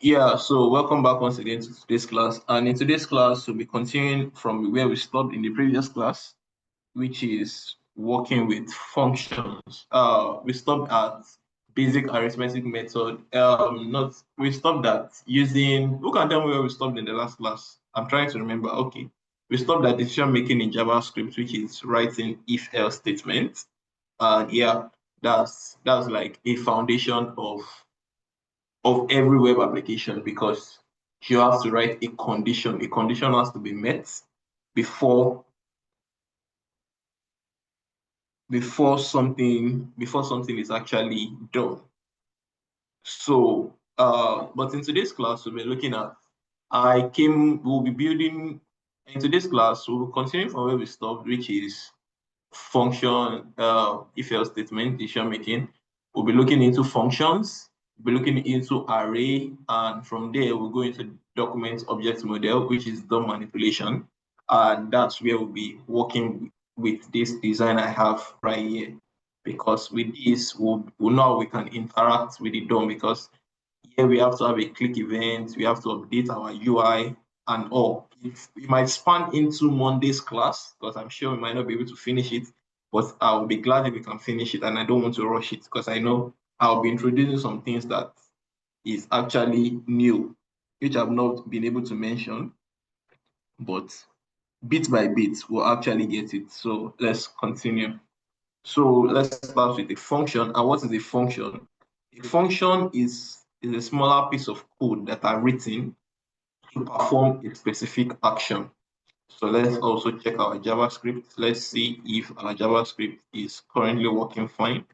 Yeah, so welcome back once again to today's class. And in today's class, we'll be continuing from where we stopped in the previous class, which is working with functions. We stopped at basic arithmetic method. Not we stopped at using. Who can tell me where we stopped in the last class? I'm trying to remember. Okay, we stopped at decision making in JavaScript, which is writing if-else statements. And yeah, that's like a foundation of every web application because you have to write a condition. A condition has to be met before something is actually done. So, but in today's class, we'll be looking at we'll be building in today's class, we'll continue from where we stopped, which is function, if else statement, decision making. We'll be looking into functions, we'll be looking into array, and from there we'll go into document object model, which is DOM manipulation. And that's where we'll be working with this design I have right here. Because with this, we'll know how we can interact with the DOM because here we have to have a click event, we have to update our UI and all. It might span into Monday's class because I'm sure we might not be able to finish it, but I'll be glad if we can finish it and I don't want to rush it because I know I'll be introducing some things that is actually new, which I've not been able to mention, but bit by bit we'll actually get it. So let's continue. So let's start with a function. And what is a function? A function is a smaller piece of code that are written to perform a specific action. So let's also check our JavaScript. Let's see if our JavaScript is currently working fine.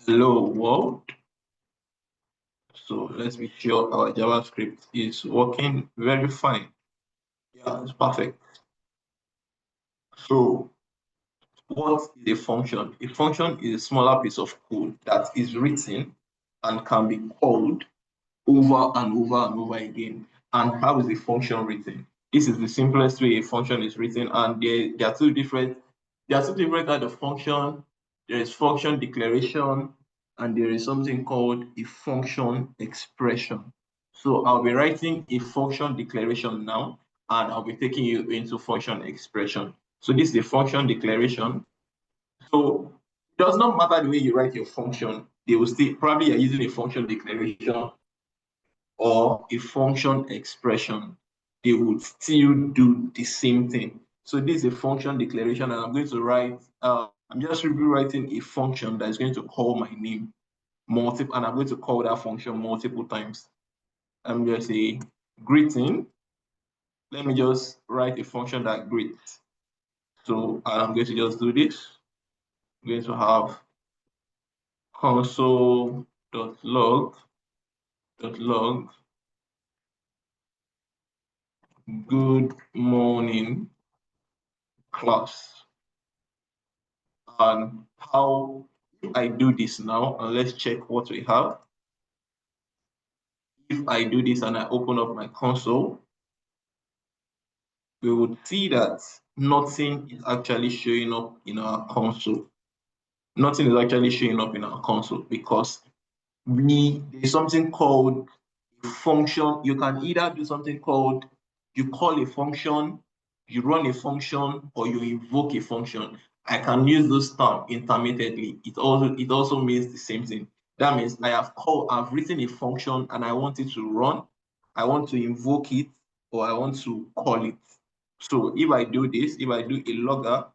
Hello world. So let's be sure our JavaScript is working very fine. Yeah, it's perfect. So what is a function? A function is a smaller piece of code that is written and can be called over and over and over again. And how is a function written? This is the simplest way a function is written, and there are two different kind of function. There is function declaration, and there is something called a function expression. So I'll be writing a function declaration now, and I'll be taking you into function expression. So this is a function declaration. So it does not matter the way you write your function, they will still probably you're using a function declaration or a function expression, they would still do the same thing. So this is a function declaration, and I'm going to write, I'm just rewriting a function that is going to call my name multiple, and I'm going to call that function multiple times. I'm just a greeting. Let me just write a function that greets. So I'm going to just do this. I'm going to have console.log good morning class. And how I do this now, and let's check what we have. If I do this and I open up my console, we would see that nothing is actually showing up in our console. Nothing is actually showing up in our console because there's something called a function. You can either do something called, you call a function, you run a function, or you invoke a function. I can use those terms intermittently. It also means the same thing. That means I've written a function and I want it to run, I want to invoke it, or I want to call it. So if I do this, if I do a logger,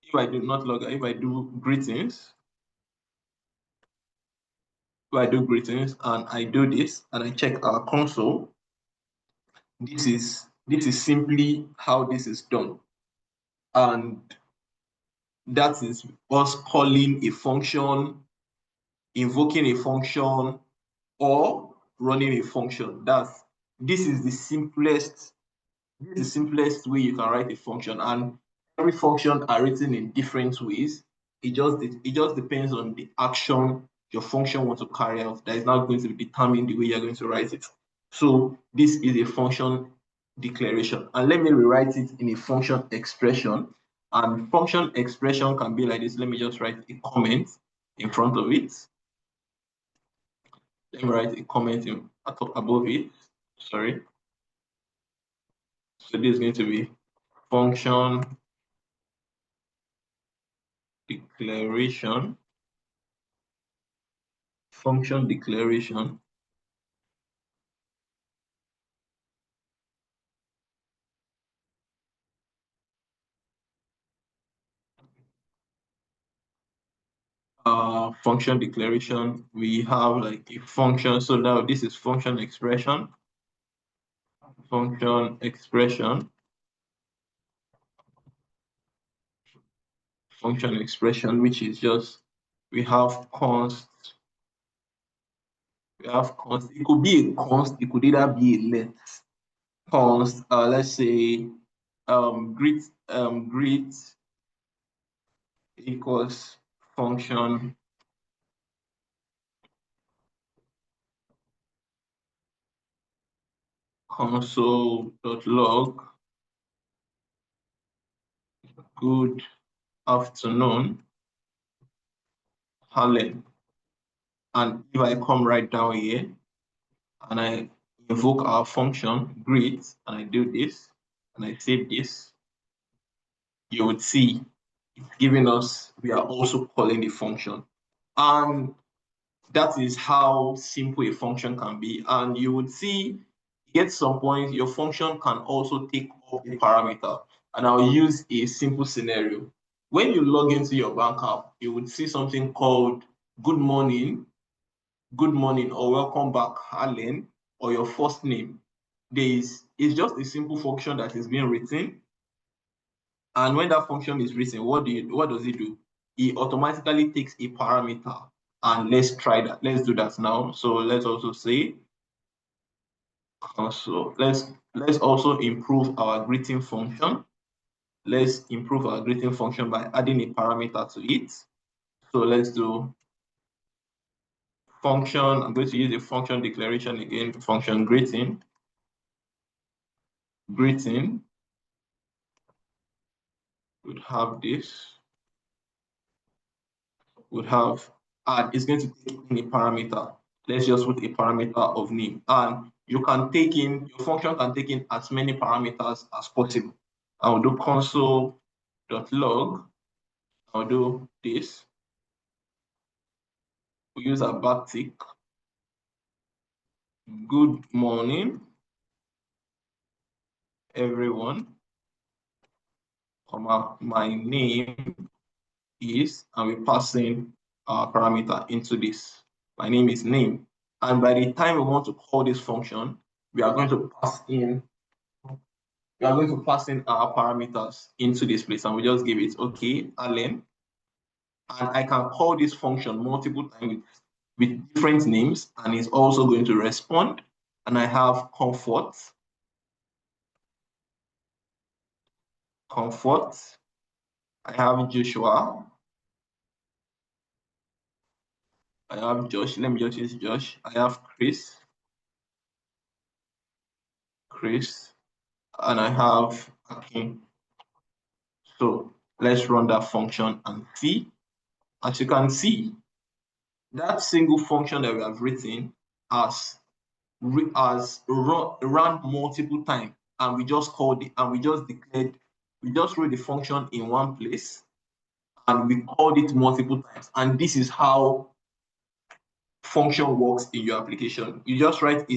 if I do not logger, if I do greetings, and I do this and I check our console, this is simply how this is done. And that is us calling a function, invoking a function, or running a function. This is the simplest way you can write a function. And every function are written in different ways. It just depends on the action your function wants to carry out that is now going to determine the way you're going to write it. So this is a function declaration. And let me rewrite it in a function expression. And function expression can be like this. Let me just write a comment in front of it. Let me write a comment above it. Sorry. So this is going to be function declaration. Function declaration. Function declaration, we have like a function. So now this is function expression. Function expression. Function expression, which is just we have const. We have const. It could be a const. It could either be a let. Const. Let's say greet equals function console.log good afternoon, Harlem. And if I come right down here and I invoke our function greet and I do this and I save this, you would see it's giving us, we are also calling the function. And that is how simple a function can be. And you would see at some point your function can also take up a parameter. And I'll use a simple scenario. When you log into your bank app, you would see something called good morning, or welcome back, Alan, or your first name. It's just a simple function that is being written. And when that function is written, what does it do? It automatically takes a parameter. And let's try that. Let's do that now. So let's also say, so let's also improve our greeting function. Let's improve our greeting function by adding a parameter to it. So let's do function. I'm going to use a function declaration again, function greeting. Greeting would have this, would have, and it's going to take in a parameter. Let's just put a parameter of name. And you can take in, your function can take in as many parameters as possible. I'll do console.log. I'll do this. We use a backtick. Good morning, everyone. My name is, and we pass in our parameter into this. My name is name. And by the time we want to call this function, we are going to pass in our parameters into this place, and we just give it, okay, Alan. And I can call this function multiple times with different names, and it's also going to respond. And I have comfort. I have Joshua. I have Josh. Let me just use Josh. I have Chris, and I have Akin. So let's run that function and see. As you can see, that single function that we have written has run multiple times, and we just called it, and we just wrote the function in one place, and we called it multiple times. And this is how function works in your application. You just write a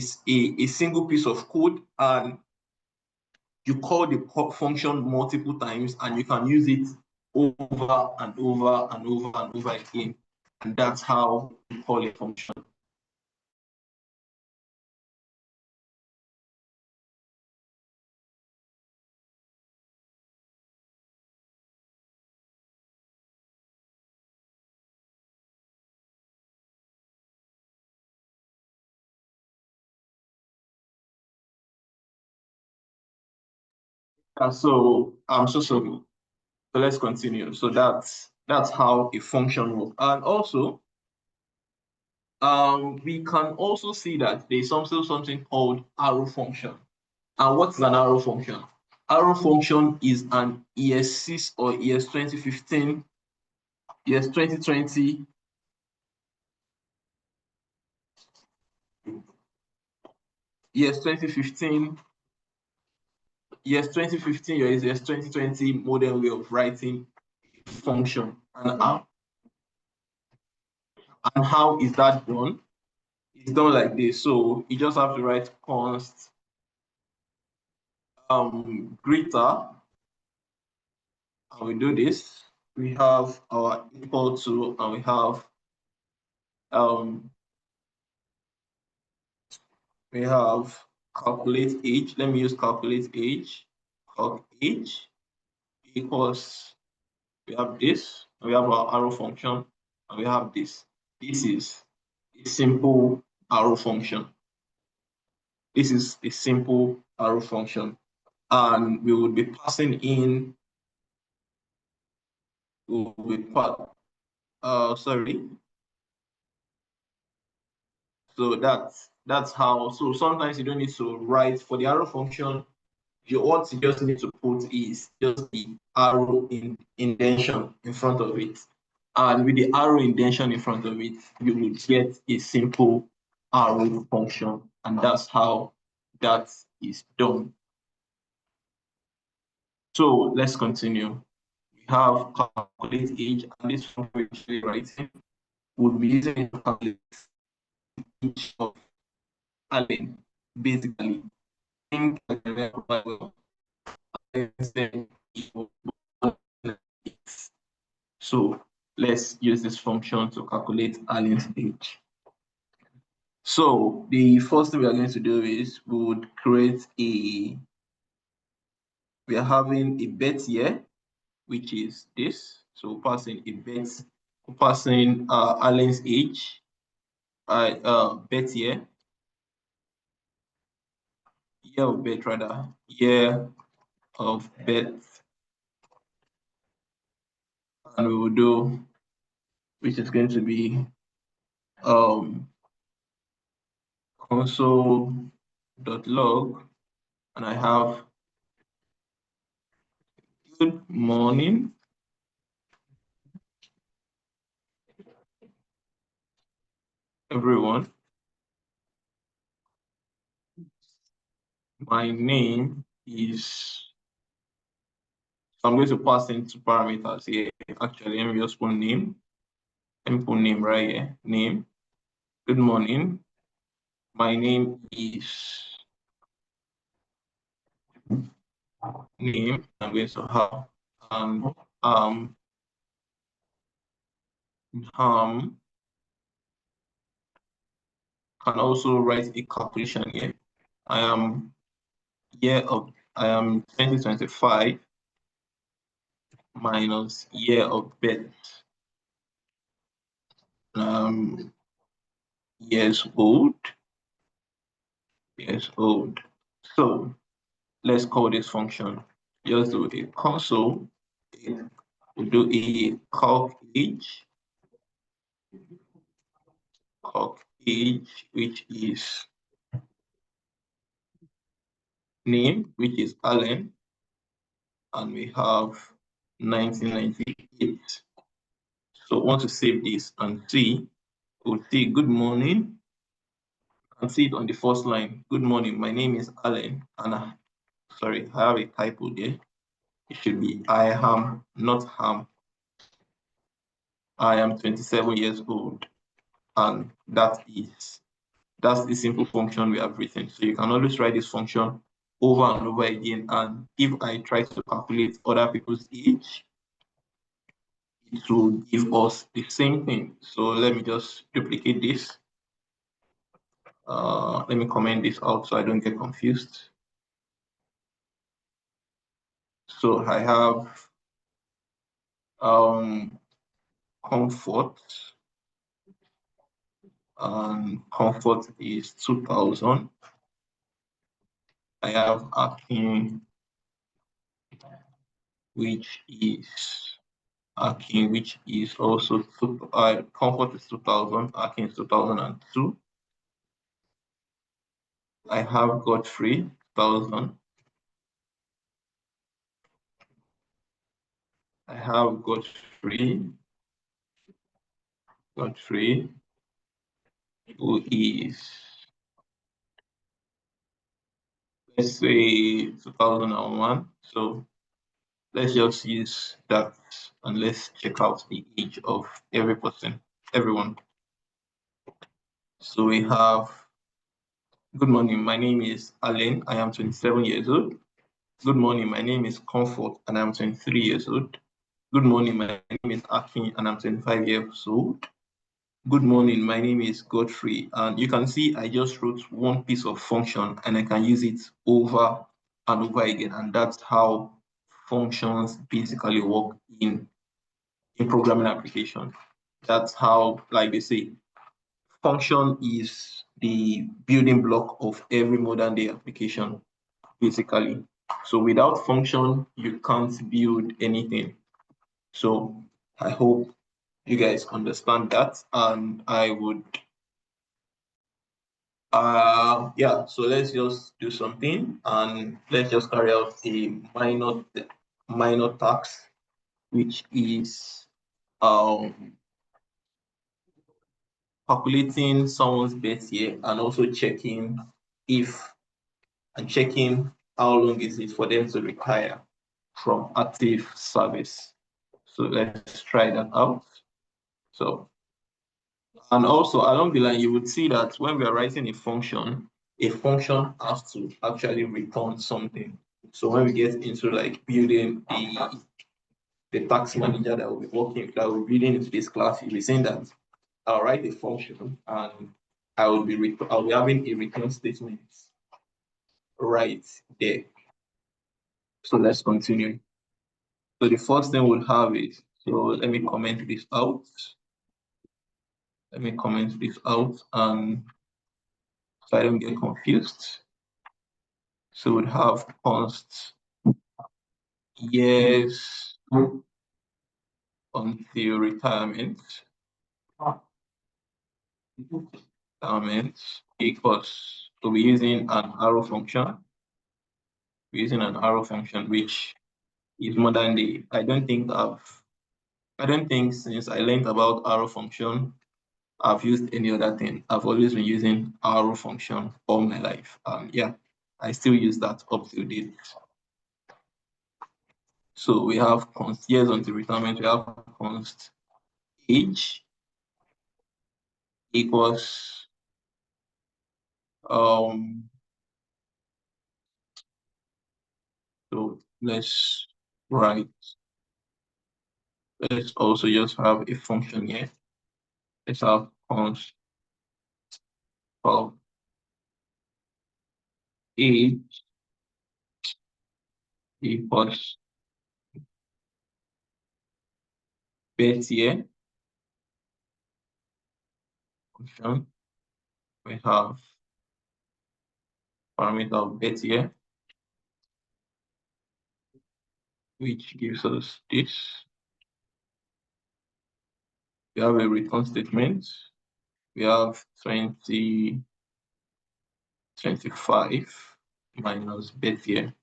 single piece of code, and you call the function multiple times, and you can use it over and over and over and over again. And that's how you call a function. So I'm so sorry. So let's continue. So that's how a function works. And also, we can also see that there's also something called arrow function. And what's an arrow function? Arrow function is an ES6 or ES2015, ES2020 yes, 2015, yes, 2015, yes, 2020 modern way of writing function. And how is that done? It's done like this. So you just have to write const greater, and we do this. We have our equal to, and we have um calculate age. Let me use calculate age. Calc age equals, we have this, we have our arrow function, and we have this. This is a simple arrow function. This is a simple arrow function. And we would be passing in, we will be sorry. So that's how, so sometimes you don't need to write for the arrow function. What you just need to put is just the arrow indentation in front of it. And with the arrow indentation in front of it, you will get a simple arrow function. And that's how that is done. So let's continue. We have calculate age, and this function we're writing would be using to calculate age of Allen, basically. Think so let's use this function to calculate Allen's age. So the first thing we are going to do is we would create we are having a bet year, which is this. So passing a bet, passing Allen's age, bet year of birth rather, year of birth, and we will do, which is going to be console.log, and I have good morning everyone. My name is, so I'm going to pass in two parameters here. Actually, let me just put name. Let me put name right here. Name. Good morning. My name is name. I'm going to have um can also write a calculation here. I am 2025 minus year of birth. Years old. So let's call this function. Just do a console. We'll do a calc age, which is name, which is Allen, and we have 1998. So want to save this and see, we'll see good morning, and see it on the first line. Good morning, my name is Allen, and sorry, I have a typo there. It should be I am, not ham. I am 27 years old, and that's the simple function we have written. So you can always write this function over and over again, and if I try to calculate other people's age, it will give us the same thing. So let me just duplicate this. Let me comment this out so I don't get confused. So I have comfort, and comfort is 2000. I have Akin, which is also comfort is 2000, Akin is 2002. I have Godfrey, 1000. I have Godfrey, who is let's say 2001. So let's just use that and let's check out the age of every person, everyone. So we have, good morning, my name is Alain, I am 27 years old. Good morning, my name is Comfort and I'm 23 years old. Good morning, my name is Akin and I'm 25 years old. Good morning, my name is Godfrey, and you can see I just wrote one piece of function and I can use it over and over again, and that's how functions basically work in programming application. That's how, like they say, function is the building block of every modern day application, basically. So without function, you can't build anything. So I hope you guys understand that, and I would yeah, so let's just do something and let's just carry out a minor task, which is um calculating someone's birth year and also if checking how long is it for them to retire from active service. So let's try that out. So, and also along the line, you would see that when we are writing a function has to actually return something. So when we get into like building the task manager that will be building into this class, you'll be saying that I'll write a function and I'll be having a return statement right there. So let's continue. So the first thing we'll have is, so let me comment this out. Let me comment this out and so I don't get confused. So we'd have const years until retirement. Retirement equals, so we're using an arrow function. We're using an arrow function, which is modern day. I don't think since I learned about arrow function, I've used any other thing. I've always been using arrow function all my life. Yeah, I still use that up to date. So we have const years until retirement. We have const age equals so write let's also just have a function here. Let's have const of age equals birth year function. We have parameter of birth year, which gives us this. We have a return statement. We have 2025 minus birth year.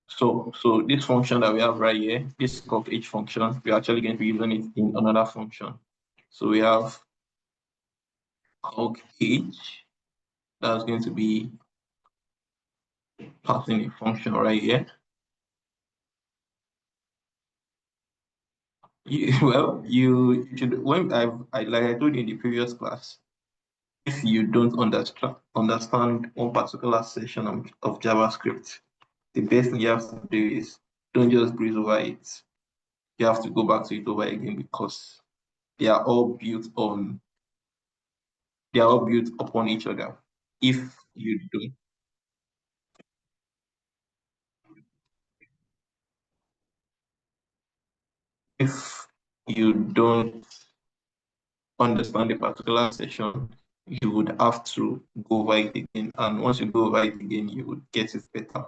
So this function that we have right here, this calc age function, we're actually going to be using it in another function. So we have calc age, that's going to be passing a function right here. You should, when like I told you in the previous class, if you don't understand one particular section of JavaScript, the best thing you have to do is don't just breeze over it. You have to go back to it over again because they are all built upon each other. If you don't, if you don't understand a particular section, you would have to go over it again. And once you go over it again, you would get it better.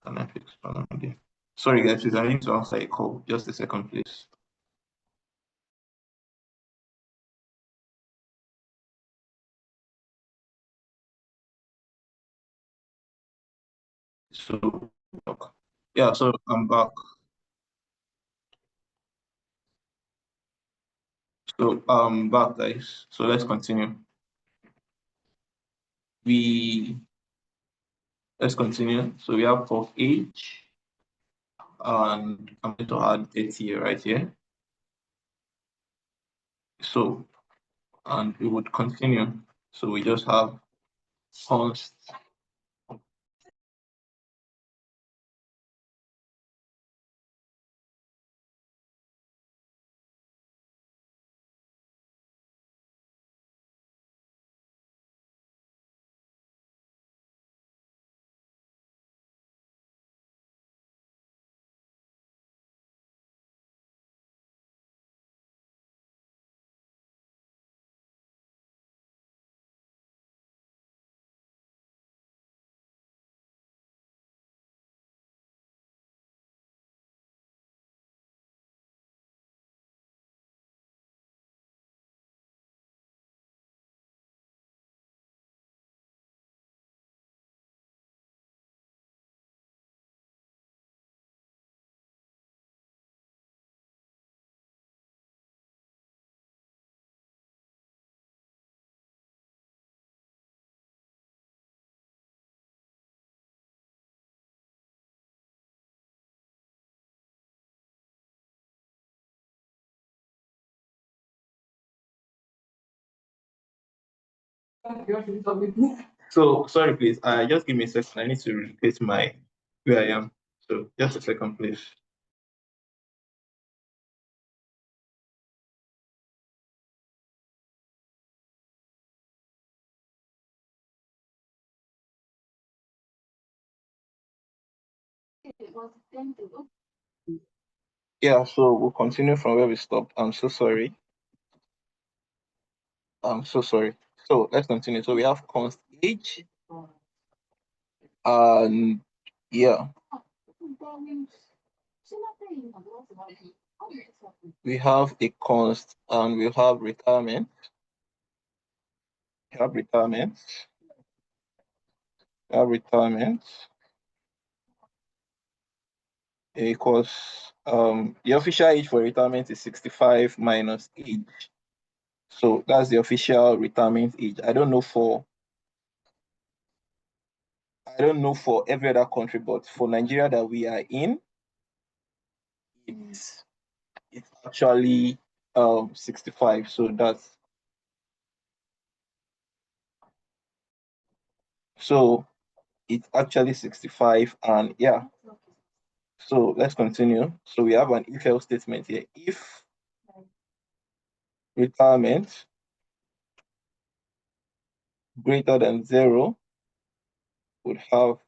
Can I fix again? Sorry guys, please, I need to answer a call. Just a second, please. So yeah, so I'm back. So back guys. So let's continue. let's continue. So we have for age, and I'm going to add 30 right here. So, and we would continue. So we just have const. So sorry, please. Just give me a second. I need to replace my where I am. So just a second, please. Yeah, so we'll continue from where we stopped. I'm so sorry. I'm so sorry. So let's continue. So we have const age, and yeah, we have a const, and we have retirement. We have retirement. We have retirement equals the official age for retirement is 65 minus age. So that's the official retirement age. I don't know for every other country, but for Nigeria that we are in, it's actually 65. So it's actually 65, and yeah. So let's continue. So we have an if else statement here. If retirement greater than 0 would have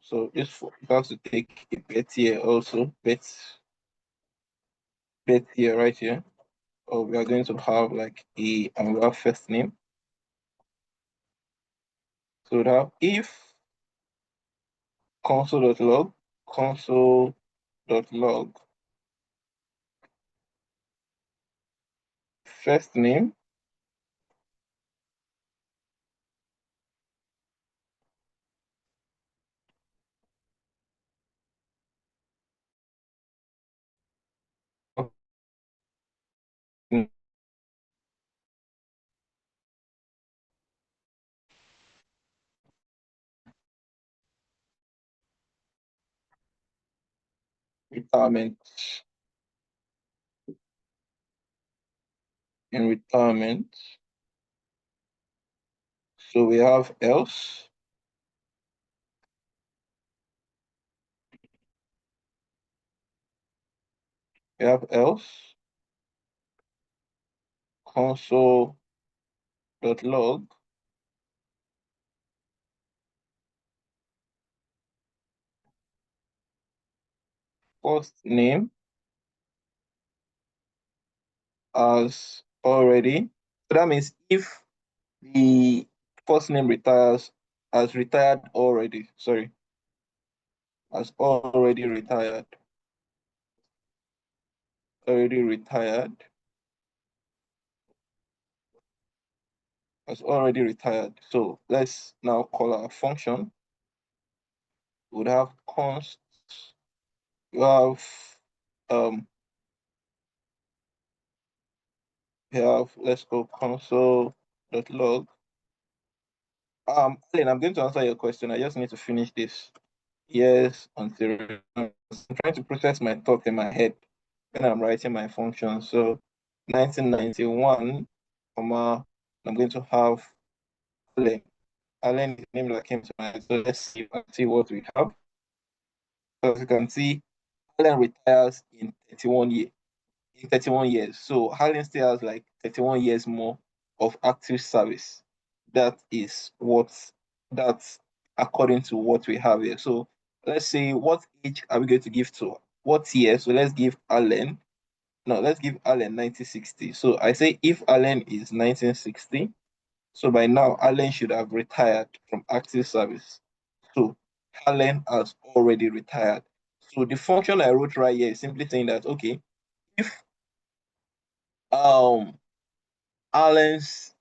so this has to take a bet here also, bet here right here. Or we are going to have like and we have first name. So that if console.log first name retirement in retirement. So we have else. We have else console.log first name as already. So that means if the first name has retired already, sorry, has already retired, So let's now call our function. We would have const, we have we have, let's go console.log. Alan, I'm going to answer your question. I just need to finish this. Yes, until I'm trying to process my thought in my head when I'm writing my function. So 1991, comma, I'm going to have Allen. Allen is the name that came to mind. So let's see what we have. So as you can see, Allen retires in 31 years. So Allen still has like 31 years more of active service. That's according to what we have here. So let's say, what age are we going to give to what year? So let's give Allen. No, let's give Allen 1960. So I say if Allen is 1960, so by now Allen should have retired from active service. So Allen has already retired. So the function I wrote right here is simply saying that, okay, if um Allen's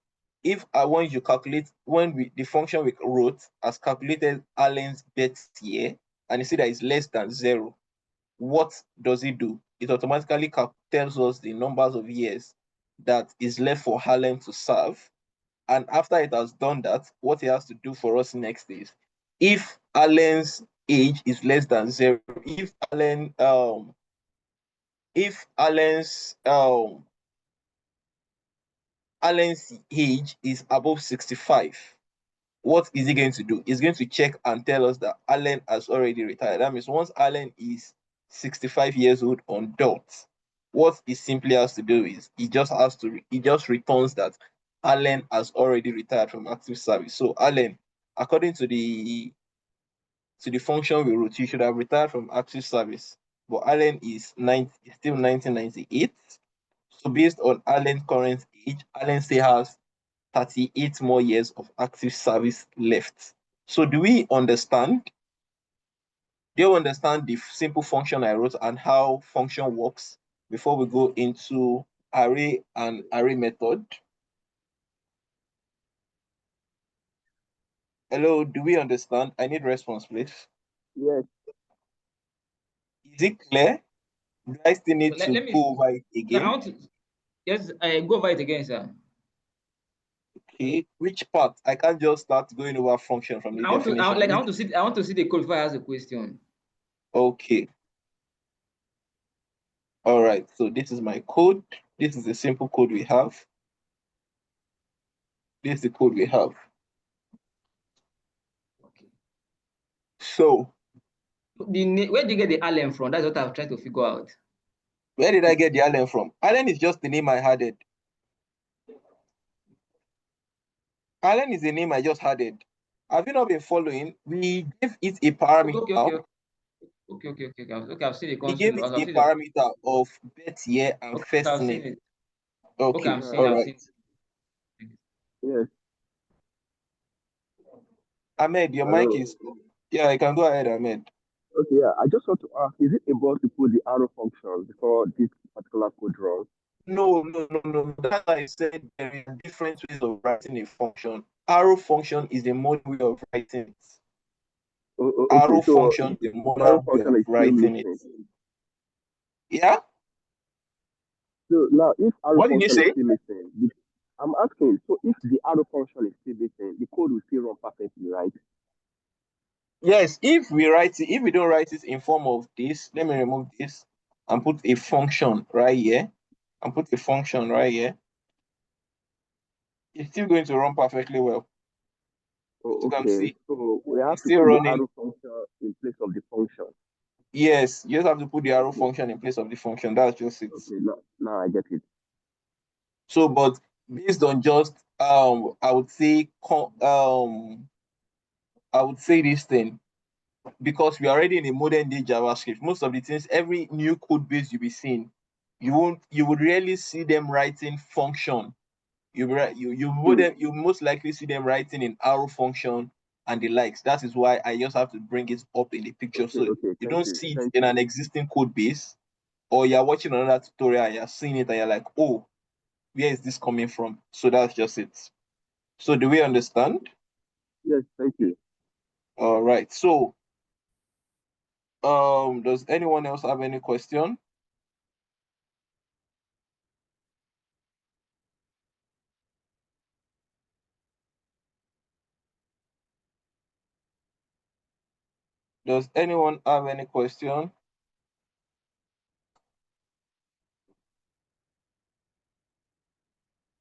if I want you to calculate the function we wrote has calculated Allen's birth year, and you see that it's less than 0, what does it do? It automatically tells us the numbers of years that is left for Allen to serve. And after it has done that, what it has to do for us next is, if Allen's age is less than 0, if Allen's age is above 65, what is he going to do? He's going to check and tell us that Allen has already retired. That means once Allen is 65 years old on dot, what he simply has to do is he just returns that Allen has already retired from active service. So Allen, according to the function we wrote, he should have retired from active service. But Allen is still 1998. So based on Allen's current age, Allen still has 38 more years of active service left. So do we understand? Do you understand the simple function I wrote and how function works before we go into array and array method? Hello, do we understand? I need response, please. Yes. Is it clear? Do I still need Let to me. go over it I again? want to. Yes, I go over it again, sir. Okay, which part? I can't just start going over function from the I want to. definition. I want to see. I want to see the code before I ask a question. Okay. All right. So this is my code. This is the simple code we have. This is the code we have. Okay. So Where did you get the Allen from? That's what I've tried to figure out. where did I get the Allen from? Allen is just the name I added. Allen is the name I just added. Have you not been following? We gave it a parameter. Okay. I've seen the We gave console. it I've a seen the. parameter of birth year and Okay, first I've seen name. it. Okay, Okay, I'm seeing. all I've right. seen. Yes. Ahmed, your mic Hello. is. Yeah, you can go ahead, Ahmed. Okay, yeah. I just want to ask, is it able to put the arrow function before this particular code runs? No. That's why I said there are different ways of writing a function. Arrow function is a modern way of writing it. Okay, Arrow so function is a the arrow modern way function of is still writing it. missing. Yeah? So now, if arrow What did you function is say? still missing, I'm asking, so if the arrow function is still missing, the code will still run perfectly, right? Yes, if we don't write it in form of this, let me remove this and put a function right here. And put a function right here. It's still going to run perfectly well. As you Oh, can okay. see, So we have it's to still put the running. arrow function in place of the function. Yes, you just have to put the arrow Okay. function in place of the function. That's just it. Okay, now I get it. So, but based on just I would say this thing, because we are already in a modern day JavaScript. Most of the things, every new code base you be seeing, you would rarely see them writing function. You most likely see them writing in arrow function and the likes. That is why I just have to bring it up in the picture, Okay, so okay. you Thank don't you. see it Thank in you. an existing code base, or you're watching another tutorial and you're seeing it and you're like, oh, where is this coming from? So that's just it. So do we understand? Yes, thank you. All right. So does anyone else have any question? Does anyone have any question?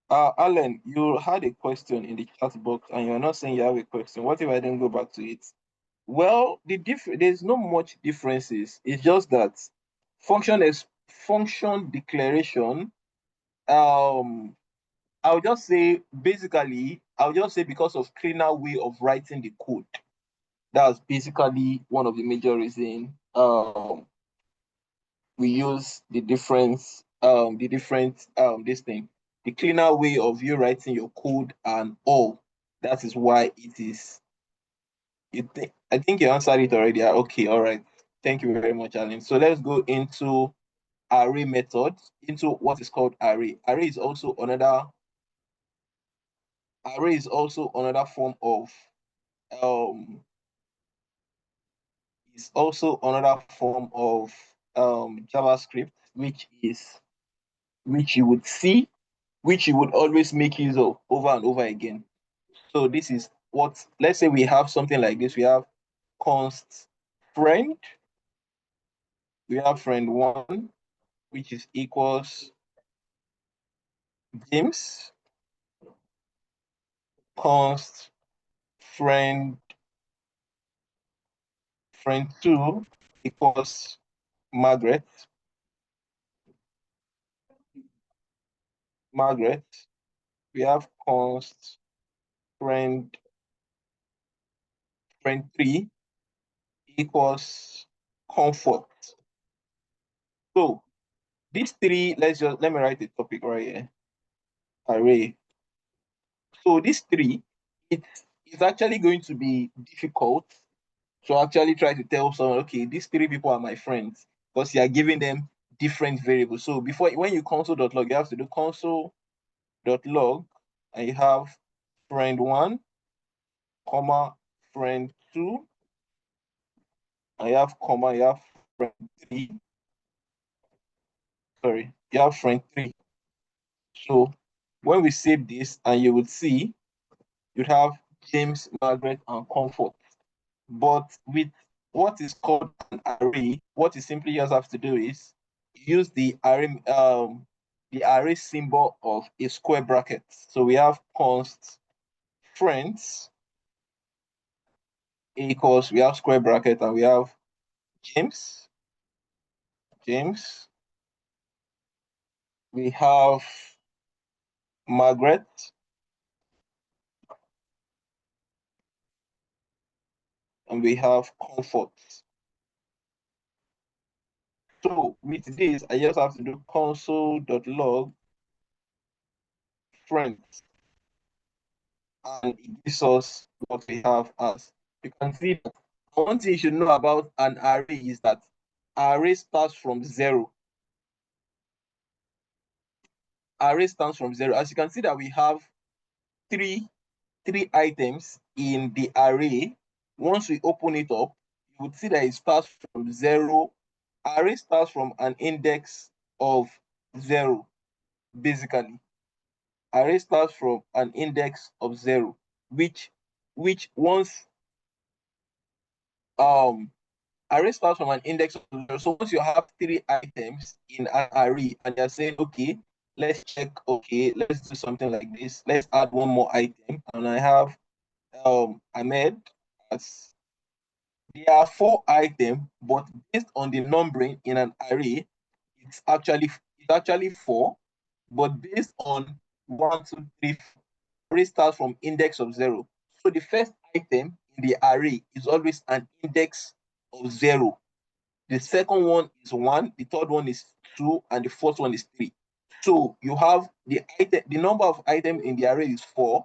Alan, you had a question in the chat box and you're not saying you have a question. What if I didn't go back to it? Well, there's not much differences. It's just that function declaration. I'll just say because of cleaner way of writing the code. That's basically one of the major reasons we use the difference, this thing, the cleaner way of you writing your code and all. That is why it is. I think you answered it already. Okay, all right. Thank you very much, Alan. So let's go into array methods, into what is called array. Array is also another form of JavaScript, which you would see, which you would always make use of over and over again. So this is what, let's say we have something like this. We have const friend. We have friend1, which is equals James. Const friend2 equals Margaret. We have const friend3 equals comfort. So these three, let me write the topic right here. Array. So these three, it's actually going to be difficult to actually try to tell someone, okay, these three people are my friends, because you are giving them different variables. So when you console.log, you have to do console.log, and you have friend1, comma, friend2, and you have comma, you have friend3. Sorry, you have friend3. So when we save this, and you would see, you'd have James, Margaret, and Comfort. But with what is called an array, what you simply just have to do is use the array symbol of a square bracket. So we have const friends equals, we have square bracket, and we have James. We have Margaret. And we have Comfort. So with this, I just have to do console.log friends, and it gives us what we have as. You can see that one thing you should know about an array is that array starts from 0. Array starts from 0. As you can see that we have three items in the array. Once we open it up, you would see that it starts from 0. Array starts from an index of 0, basically. Array starts from an index of 0, which once array starts from an index of 0. So once you have 3 items in an array and you're saying, okay, let's check, okay, let's do something like this. Let's add one more item. And I have Ahmed as, there are 4 items, but based on the numbering in an array, it's actually 4, but based on 1, 2, 3, array starts from index of 0. So the first item in the array is always an index of 0. The second one is 1, the third one is 2, and the fourth one is 3. So you have the number of items in the array is 4,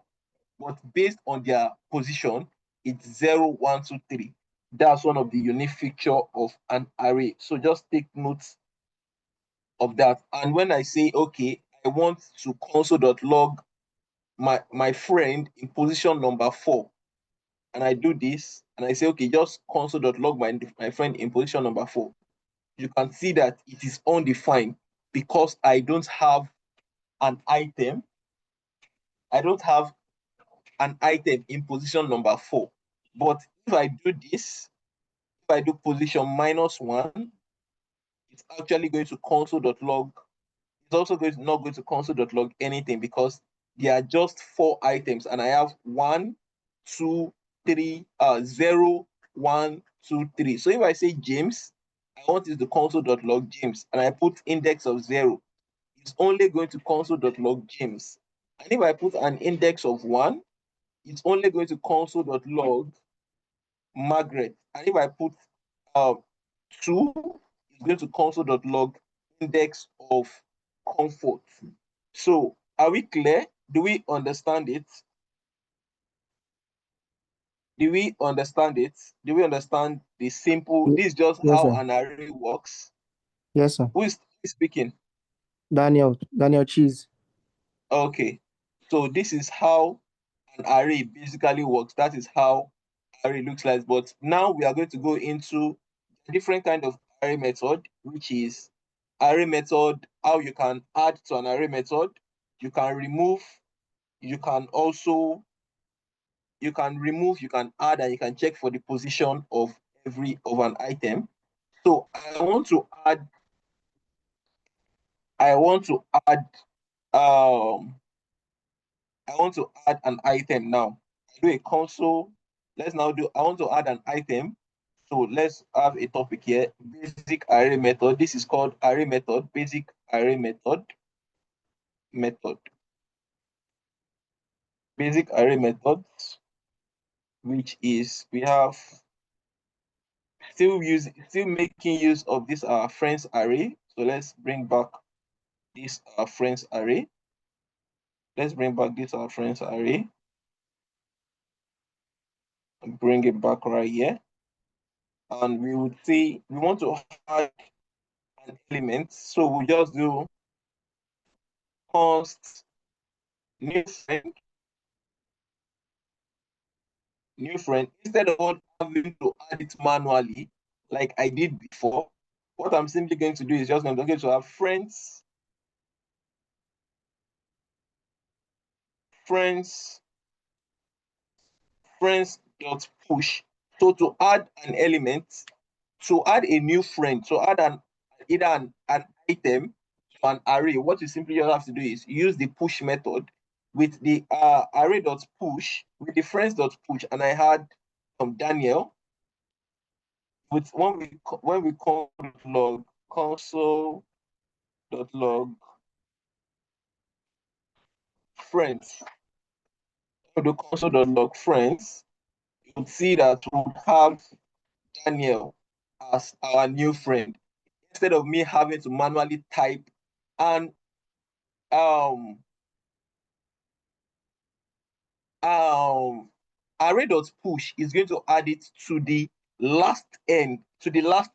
but based on their position, it's 0, 1, 2, 3. That's one of the unique feature of an array. So just take notes of that. And when I say, okay, I want to console.log my friend in position number 4, and I do this, and I say, okay, just console.log my friend in position number 4, you can see that it is undefined because I don't have an item. I don't have an item in position number 4. But if I do this, I do position -1, it's actually going to console.log. It's also not going to console.log anything because there are just 4 items and I have 1, 2, 3, 0, 1, 2, 3. So if I say James, I want it to console.log James and I put index of 0, it's only going to console.log James. And if I put an index of 1, it's only going to console.log Margaret. And if I put 2, it's going to console.log index of Comfort. So are we clear? Do we understand it? Do we understand it? Do we understand the simple? This is just Yes, how sir. an array works. Yes, sir. Who is speaking? Daniel Cheese. Okay. So this is how an array basically works. That is how array looks like. But now we are going to go into a different kind of array method, which is array method, how you can add to an array method, you can remove, you can add, and you can check for the position of an item. So I want to add an item now. I do a console. I want to add an item. So let's have a topic here, basic array method. This is called array method, basic array method. Basic array methods, which is we have still making use of this friends array. So let's bring back this friends array. Let's bring back this friends array and bring it back right here. And we would see we want to add an element. So we just do const new friend instead of having to add it manually like I did before. What I'm simply going to do is just going to have friends dot push. So to add an element, to add a new friend, to add either an item to an array, what you simply just have to do is use the push method with the array dot push with the friends dot push, and I had Daniel with when we call log console dot log friends, the console dot log friends, you would see that we would have Daniel as our new friend instead of me having to manually type and array.push is going to add it to the last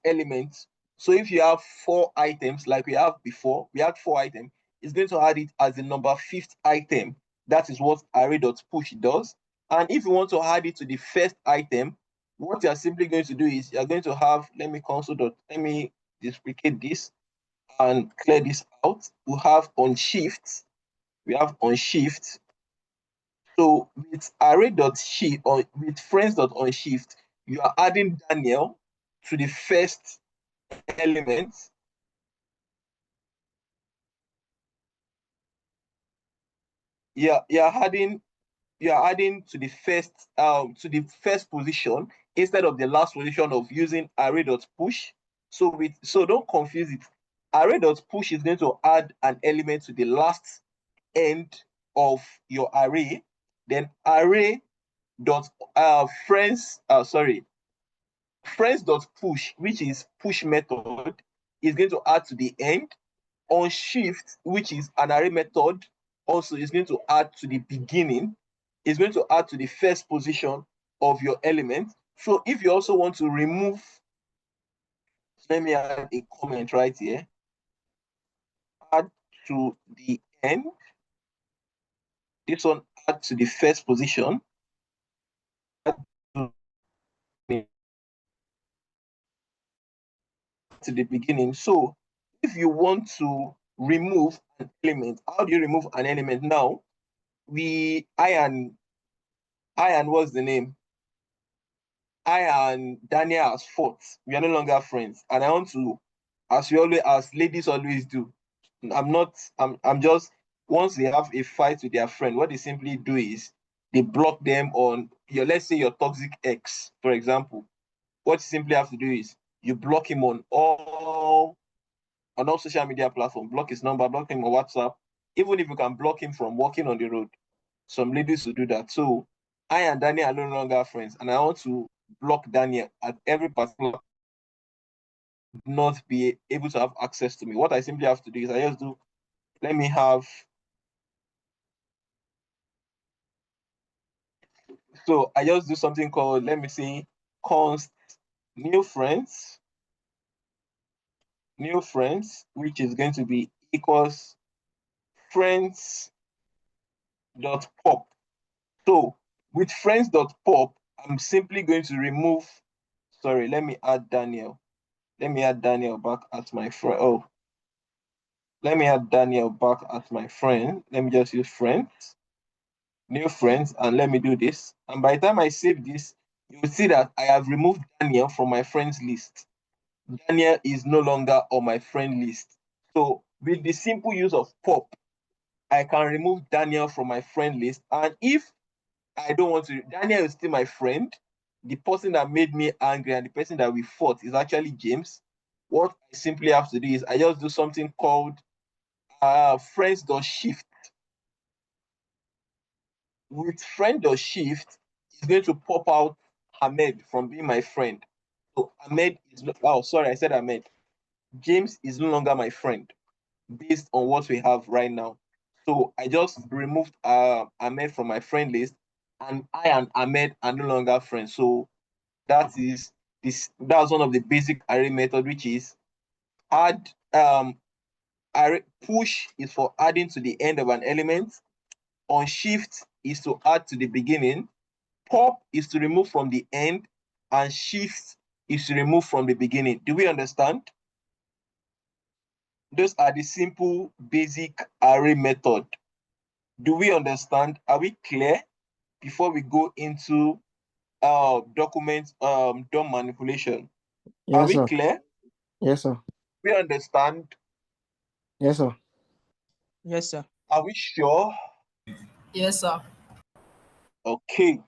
element. So if you have 4 items like we have before, we had 4 items, it's going to add it as the number 5th item. That is what array.push does. And if you want to add it to the first item, what you're simply going to do is you're going to have, let me duplicate this and clear this out. We have on shift. So with array.shift or with friends.onShift, you are adding Daniel to the first element. You're adding to the first position instead of the last position of using array.push. So don't confuse it. Array.push is going to add an element to the last end of your array. Then friends.push, which is push method, is going to add to the end. On shift, which is an array method, also is going to add to the beginning. Is going to add to the first position of your element. So if you also want to remove, let me add a comment right here. Add to the end. This one add to the first position. Add to the beginning. So if you want to remove an element, how do you remove an element now? I and what's the name? I and Daniel as fought. We are no longer friends. And I want to, as ladies always do, I'm just, once they have a fight with their friend, what they simply do is they block them on let's say your toxic ex, for example. What you simply have to do is you block him on all social media platforms, block his number, block him on WhatsApp, even if you can block him from walking on the road. Some ladies will do that. So I and Daniel are no longer friends, and I want to block Daniel at every particular, not be able to have access to me. What I simply have to do is I just do, so I just do something called, let me say, const new friends, which is going to be equals friends dot pop. So with friends dot pop, I'm simply going to remove, sorry, let me add Daniel. Let me add Daniel back as my friend. Oh, let me add Daniel back as my friend. Let me just use friends, new friends, and let me do this. And by the time I save this, you will see that I have removed Daniel from my friends list. Daniel is no longer on my friend list. So with the simple use of pop, I can remove Daniel from my friend list. And if I don't want to, Daniel is still my friend. The person that made me angry and the person that we fought is actually James. What I simply have to do is I just do something called friends.shift. With friend.shift, it's going to pop out Ahmed from being my friend. So Ahmed is sorry, I said Ahmed. James is no longer my friend based on what we have right now. So I just removed Ahmed from my friend list, and I and Ahmed are no longer friends. So that's one of the basic array method, which is add array. Push is for adding to the end of an element. On shift is to add to the beginning. Pop is to remove from the end, and shift is to remove from the beginning. Do we understand? Those are the simple basic array method. Do we understand? Are we clear before we go into document DOM manipulation? Yes, Are we sir. clear? Yes, sir. We understand? Yes, sir. Yes, sir. Are we sure? Yes, sir. Okay.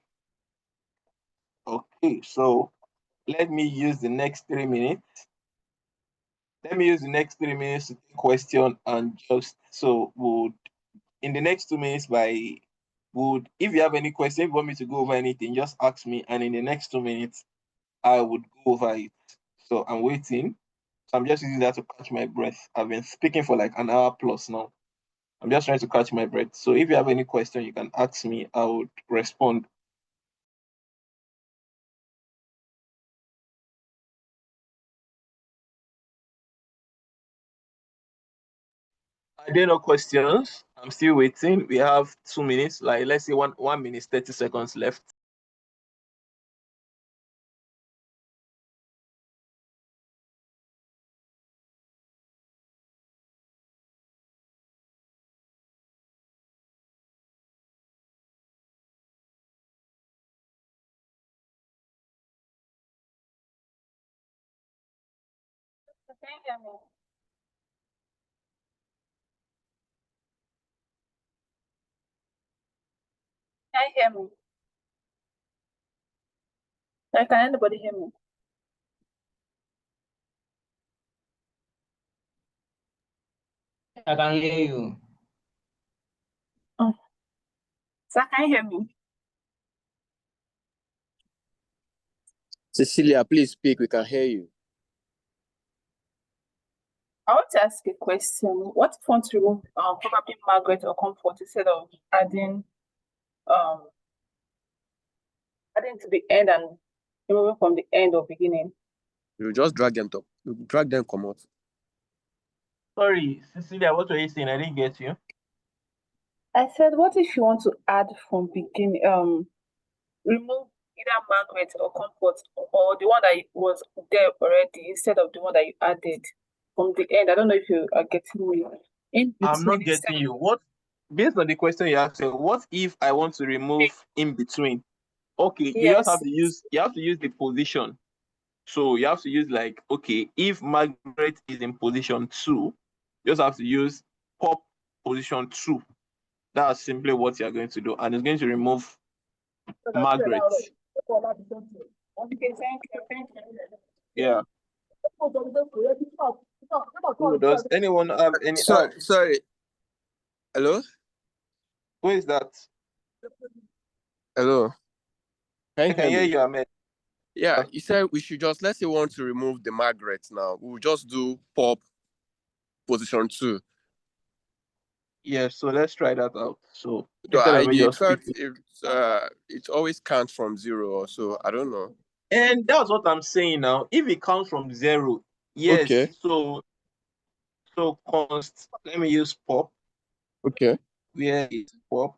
Okay, so let me use the next 3 minutes. Let me use the next 3 minutes to take question, and just so in the next 2 minutes if you have any question, if you want me to go over anything, just ask me, and in the next 2 minutes I would go over it. So I'm waiting. So I'm just using that to catch my breath. I've been speaking for like an hour plus now. I'm just trying to catch my breath. So if you have any question, you can ask me. I would respond. Are there no questions? I'm still waiting. We have 2 minutes, like let's say 1 minute, 30 seconds left. Can you hear me? Can you hear me? Like, can anybody hear me? I can hear you. Oh. Sir, can you hear me? Cecilia, please speak. We can hear you. I want to ask a question. What if you want to remove probably Margaret or Comfort instead of adding to the end and removing from the end or beginning? You just drag them up. You drag them come out. Sorry, Cecilia, what were you saying? I didn't get you. I said, what if you want to add from beginning, remove either Margaret or Comfort or the one that was there already instead of the one that you added from the end? I don't know if you are getting me. I'm not getting you. What, based on the question you asked, what if I want to remove in between? Okay, you just have to use the position. So you have to use like, okay, if Margaret is in position 2, you just have to use pop position 2. That's simply what you're going to do, and it's going to remove Margaret. Okay, thank you. Yeah. So does anyone have any? Sorry. Hello? Who is that? Hello? I can hear you, Ahmed. Yeah, you said we should just, let's say we want to remove the Margaret now. We'll just do pop position 2. Yeah, so let's try that out. So The instead of me ID, just speaking, it always counts from 0 or so. I don't know. and that's what I'm saying now. If it counts from 0, yes. Okay. So const. Let me use pop. Okay. Where is pop?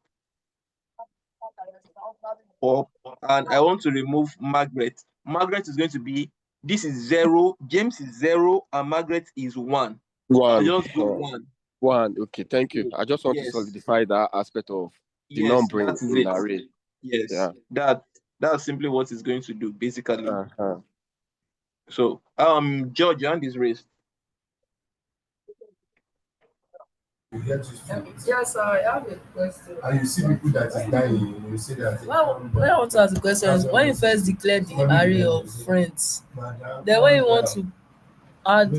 Pop, and I want to remove Margaret. Margaret is going to be, this is 0, James is 0, and Margaret is 1. 1. I'll just do 1. 1. Okay, thank you. I just want to solidify that aspect of the numbering that is in it. the array. Yes, yeah. That's simply what it's going to do, basically. So, George, your hand is raised. Yes, sir, I have a question. And you see people that is dying, you see that. When I want to ask the question is, when you first declare the array of friends, then when you want to add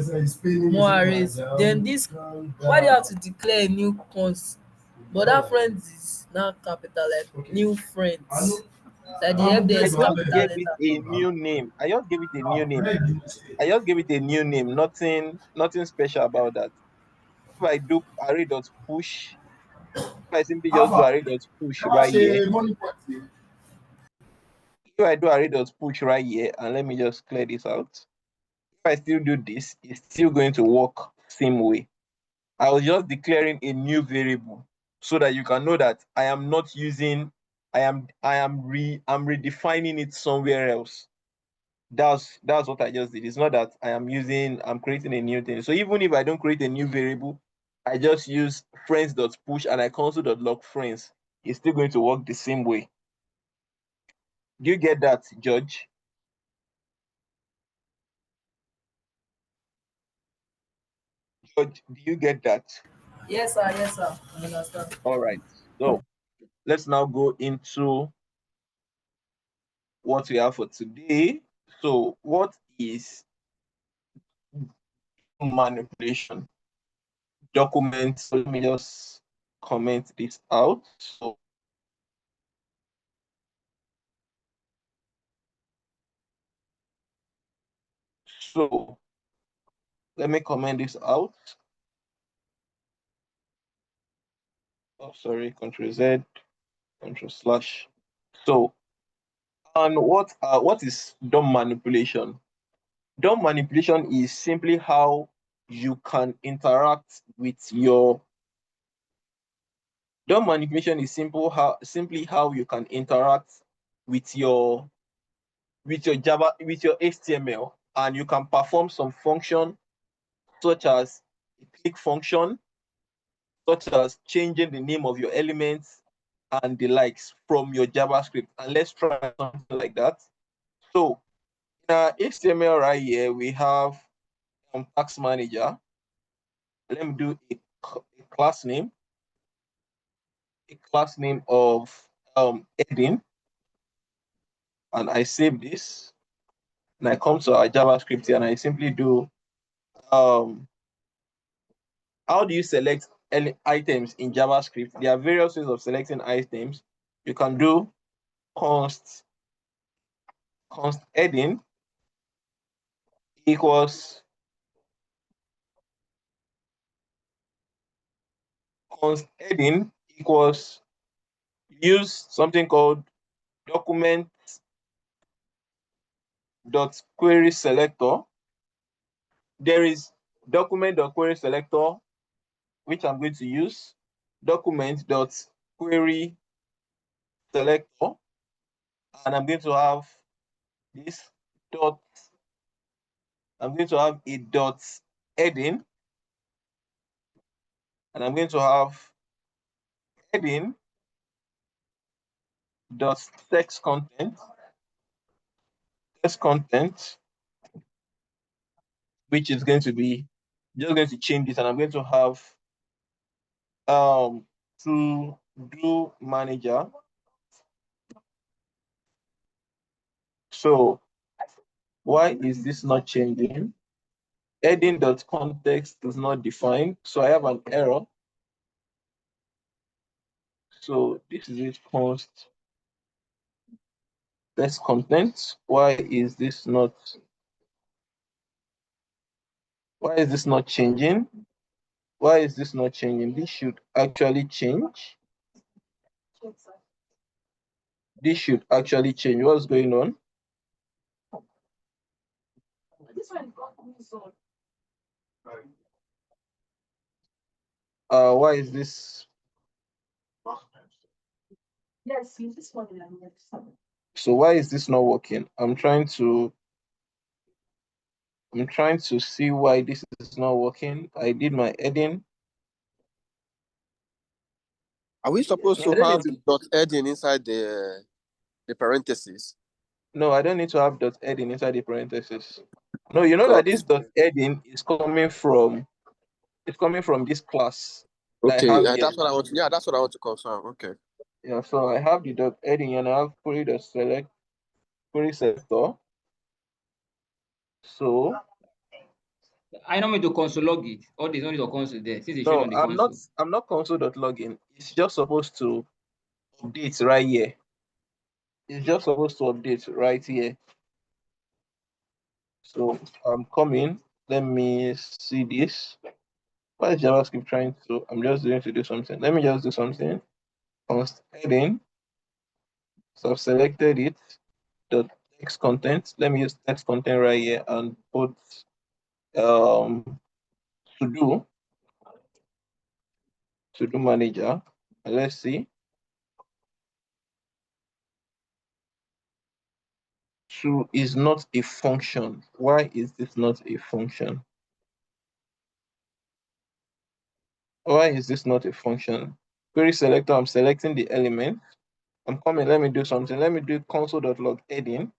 more arrays, then this, why do you have to declare a new const? But that friends is now capital, like new friends. That the FD is capital letter. A new name. I just gave it a new name. Nothing special about that. If I do array.push, if I simply just do array.push right here. If I do array.push right here, and let me just clear this out. If I still do this, it's still going to work same way. I was just declaring a new variable so that you can know that I am not using, I'm redefining it somewhere else. That's what I just did. It's not that I'm creating a new thing. So even if I don't create a new variable, I just use friends.push and I console.log friends. It's still going to work the same way. Do you get that, George? George, do you get that? Yes, sir. Yes, sir. I understand. All right. So let's now go into what we have for today. So what is manipulation? Documents. So let me just comment this out. So let me comment this out. Oh, sorry, Control Z, Control/. So, and what is DOM manipulation? DOM manipulation is simply how you can interact with your. DOM manipulation is simply how you can interact with your Java, with your HTML, and you can perform some function such as a click function, such as changing the name of your elements and the likes from your JavaScript. And let's try something like that. So in our HTML right here, we have tax manager. Let me do a class name of Edin, and I save this. And I come to our JavaScript here and I simply do how do you select items in JavaScript? There are various ways of selecting items. You can do const Edin equals const Edin equals use something called document dot query selector. There is document dot query selector, which I'm going to use, document dot query selector, and I'm going to have this dot. I'm going to have a dot Edin, and I'm going to have Edin dot text content, which is going to be just going to change this, and I'm going to have to do manager. So why is this not changing? Heading.context is not defined, so I have an error. So this is it, const text content. Why is this not changing? Why is this not changing? This should actually change. This should actually change. What's going on? Why is this? So why is this not working? I'm trying to see why this is not working. I did my heading. Are we supposed to have dot heading inside the parentheses? No, I don't need to have dot heading inside the parentheses. No, you know that this dot heading is coming from this class. Okay, that's what I want. Yeah, that's what I want to confirm. Okay. Yeah, so I have the dot heading and I have query.select query selector. So I don't need to console log it. All this only to console there. Since it's no, showing on the console. I'm not console.login. It's just supposed to update right here. It's just supposed to update right here. So I'm coming. Let me see this. What is JavaScript trying to? I'm just going to do something. Let me just do something. Const heading. So I've selected it. The text content. Let me use text content right here and put to do manager. And let's see. To is not a function. Why is this not a function? Why is this not a function? Query selector, I'm selecting the element. I'm coming, let me do something. Let me do console.log heading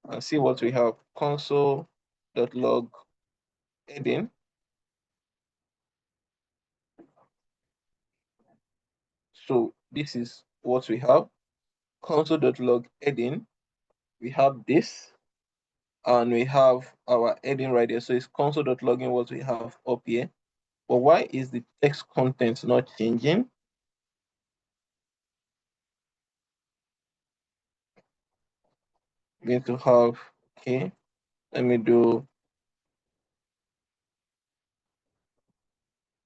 and see what we have. Console.log heading. So this is what we have. Console.log heading. We have this, and we have our heading right here. So it's console.logging what we have up here. But why is the text content not changing? Going to have, okay, let me do,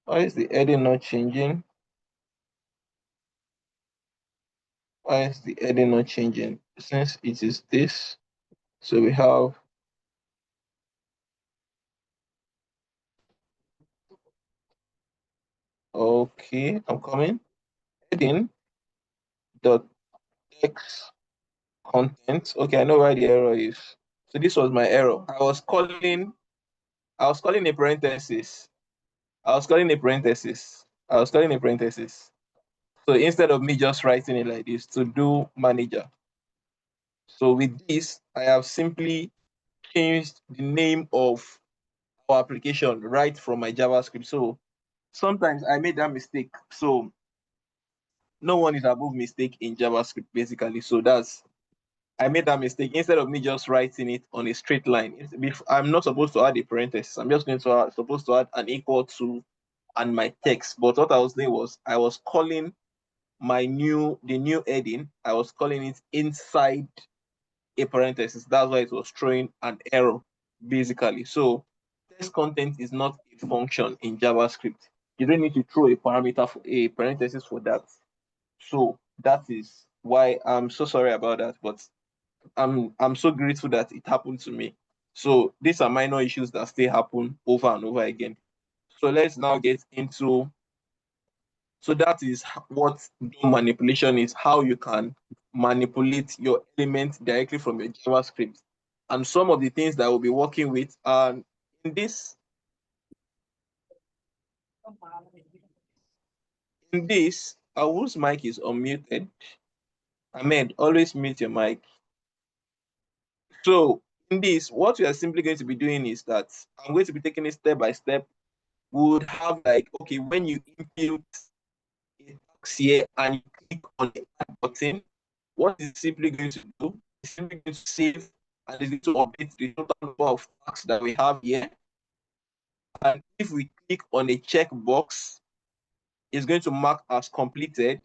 why is the heading not changing? Why is the heading not changing? Since it is this, so we have, okay, I'm coming. Heading dot text content. Okay, I know why the error is. So this was my error. I was calling a parenthesis. So instead of me just writing it like this, to do manager. So with this, I have simply changed the name of our application right from my JavaScript. So sometimes I made that mistake. So no one is above mistake in JavaScript, basically. So I made that mistake. Instead of me just writing it on a straight line, I'm not supposed to add a parenthesis. I'm just supposed to add an equal to and my text. But what I was doing was I was calling the new heading, I was calling it inside a parenthesis. That's why it was throwing an error, basically. So text content is not a function in JavaScript. You don't need to throw a parameter for a parenthesis for that. So that is why I'm so sorry about that, but I'm so grateful that it happened to me. So these are minor issues that still happen over and over again. So let's now get into, so that is what DOM manipulation is, how you can manipulate your element directly from your JavaScript. And some of the things that we'll be working with are in this, Awu's mic is unmuted. Ahmed, always mute your mic. So in this, what we are simply going to be doing is that I'm going to be taking it step by step. We would have like, okay, when you input a tax here and you click on the add button, what is simply going to do is simply going to save and it's going to update the total number of tax that we have here. And if we click on a checkbox, it's going to mark as completed.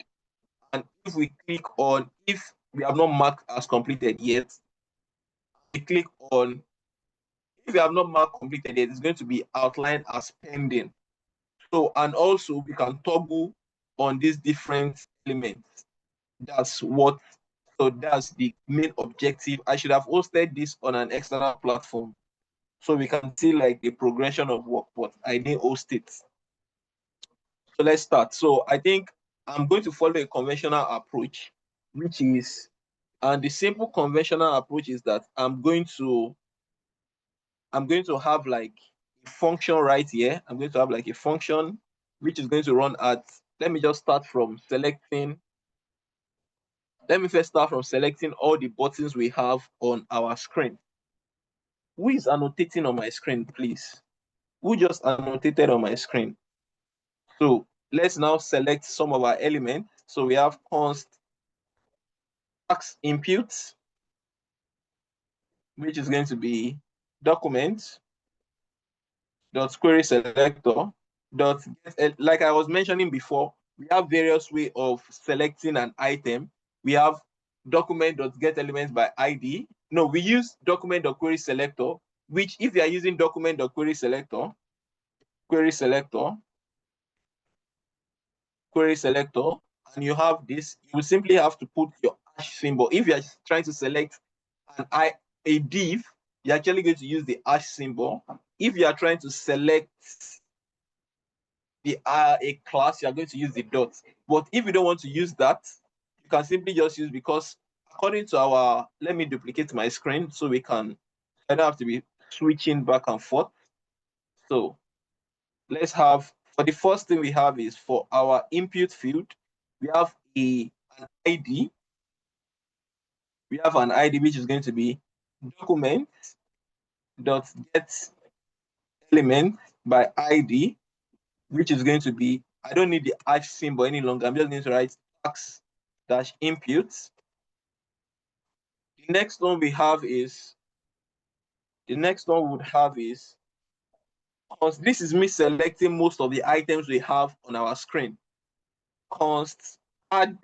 And if we click on, if we have not marked as completed yet, we click on, if we have not marked completed yet, it's going to be outlined as pending. So, and also we can toggle on these different elements. That's what, so that's the main objective. I should have hosted this on an external platform so we can see like the progression of work, but I didn't host it. So let's start. So I think I'm going to follow a conventional approach, which is, and the simple conventional approach is that I'm going to have like a function right here. I'm going to have like a function which is going to run at, let me just start from selecting. Let me first start from selecting all the buttons we have on our screen. Who is annotating on my screen, please? Who just annotated on my screen? So let's now select some of our elements. So we have const tax input, which is going to be document dot query selector dot get, like I was mentioning before, we have various ways of selecting an item. We have document.getElements by ID. No, we use document.query selector, which if you are using document.query selector, query selector, and you have this, you will simply have to put your hash symbol. If you are trying to select a div, you're actually going to use the hash symbol. If you are trying to select a class, you're going to use the dot. But if you don't want to use that, you can simply just use, because according to our, let me duplicate my screen so we can, I don't have to be switching back and forth. So let's have, for the first thing we have is for our input field, we have an ID. We have an ID which is going to be document dot get element by ID, which is going to be, I don't need the hash symbol any longer. I'm just going to write tax dash input. The next one we have is, because this is me selecting most of the items we have on our screen. Const add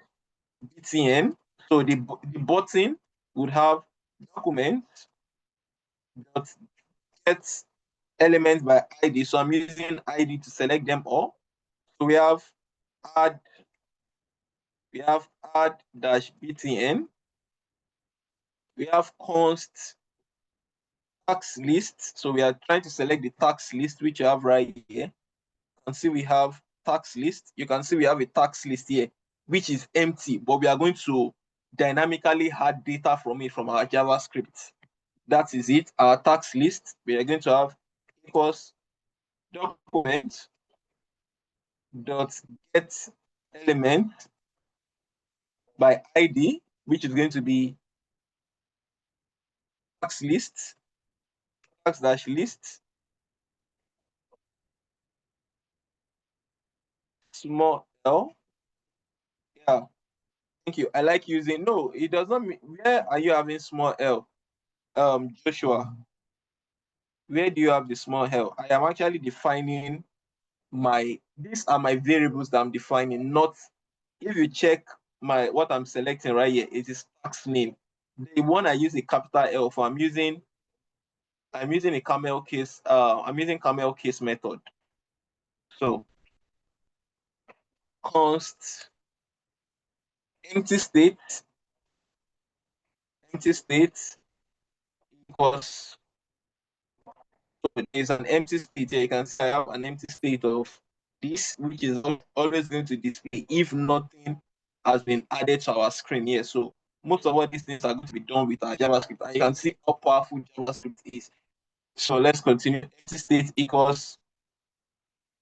btn. So the button would have document dot get element by ID. So I'm using ID to select them all. So we have add dash btn. We have const tax list. So we are trying to select the tax list, which you have right here. You can see we have tax list. You can see we have a tax list here, which is empty, but we are going to dynamically add data from it from our JavaScript. That is it, our tax list. We are going to have equals document dot get element by ID, which is going to be tax list, tax dash list, small l. Yeah, thank you. I like using, no, it does not mean, where are you having small l? Joshua, where do you have the small l? I am actually defining these are my variables that I'm defining, not, if you check what I'm selecting right here, it is tax name. The one I use a capital L for, I'm using a camel case, I'm using camel case method. So const empty state equals, so there's an empty state here. You can see I have an empty state of this, which is always going to display if nothing has been added to our screen here. So most of what these things are going to be done with our JavaScript, and you can see how powerful JavaScript is. So let's continue. Empty state equals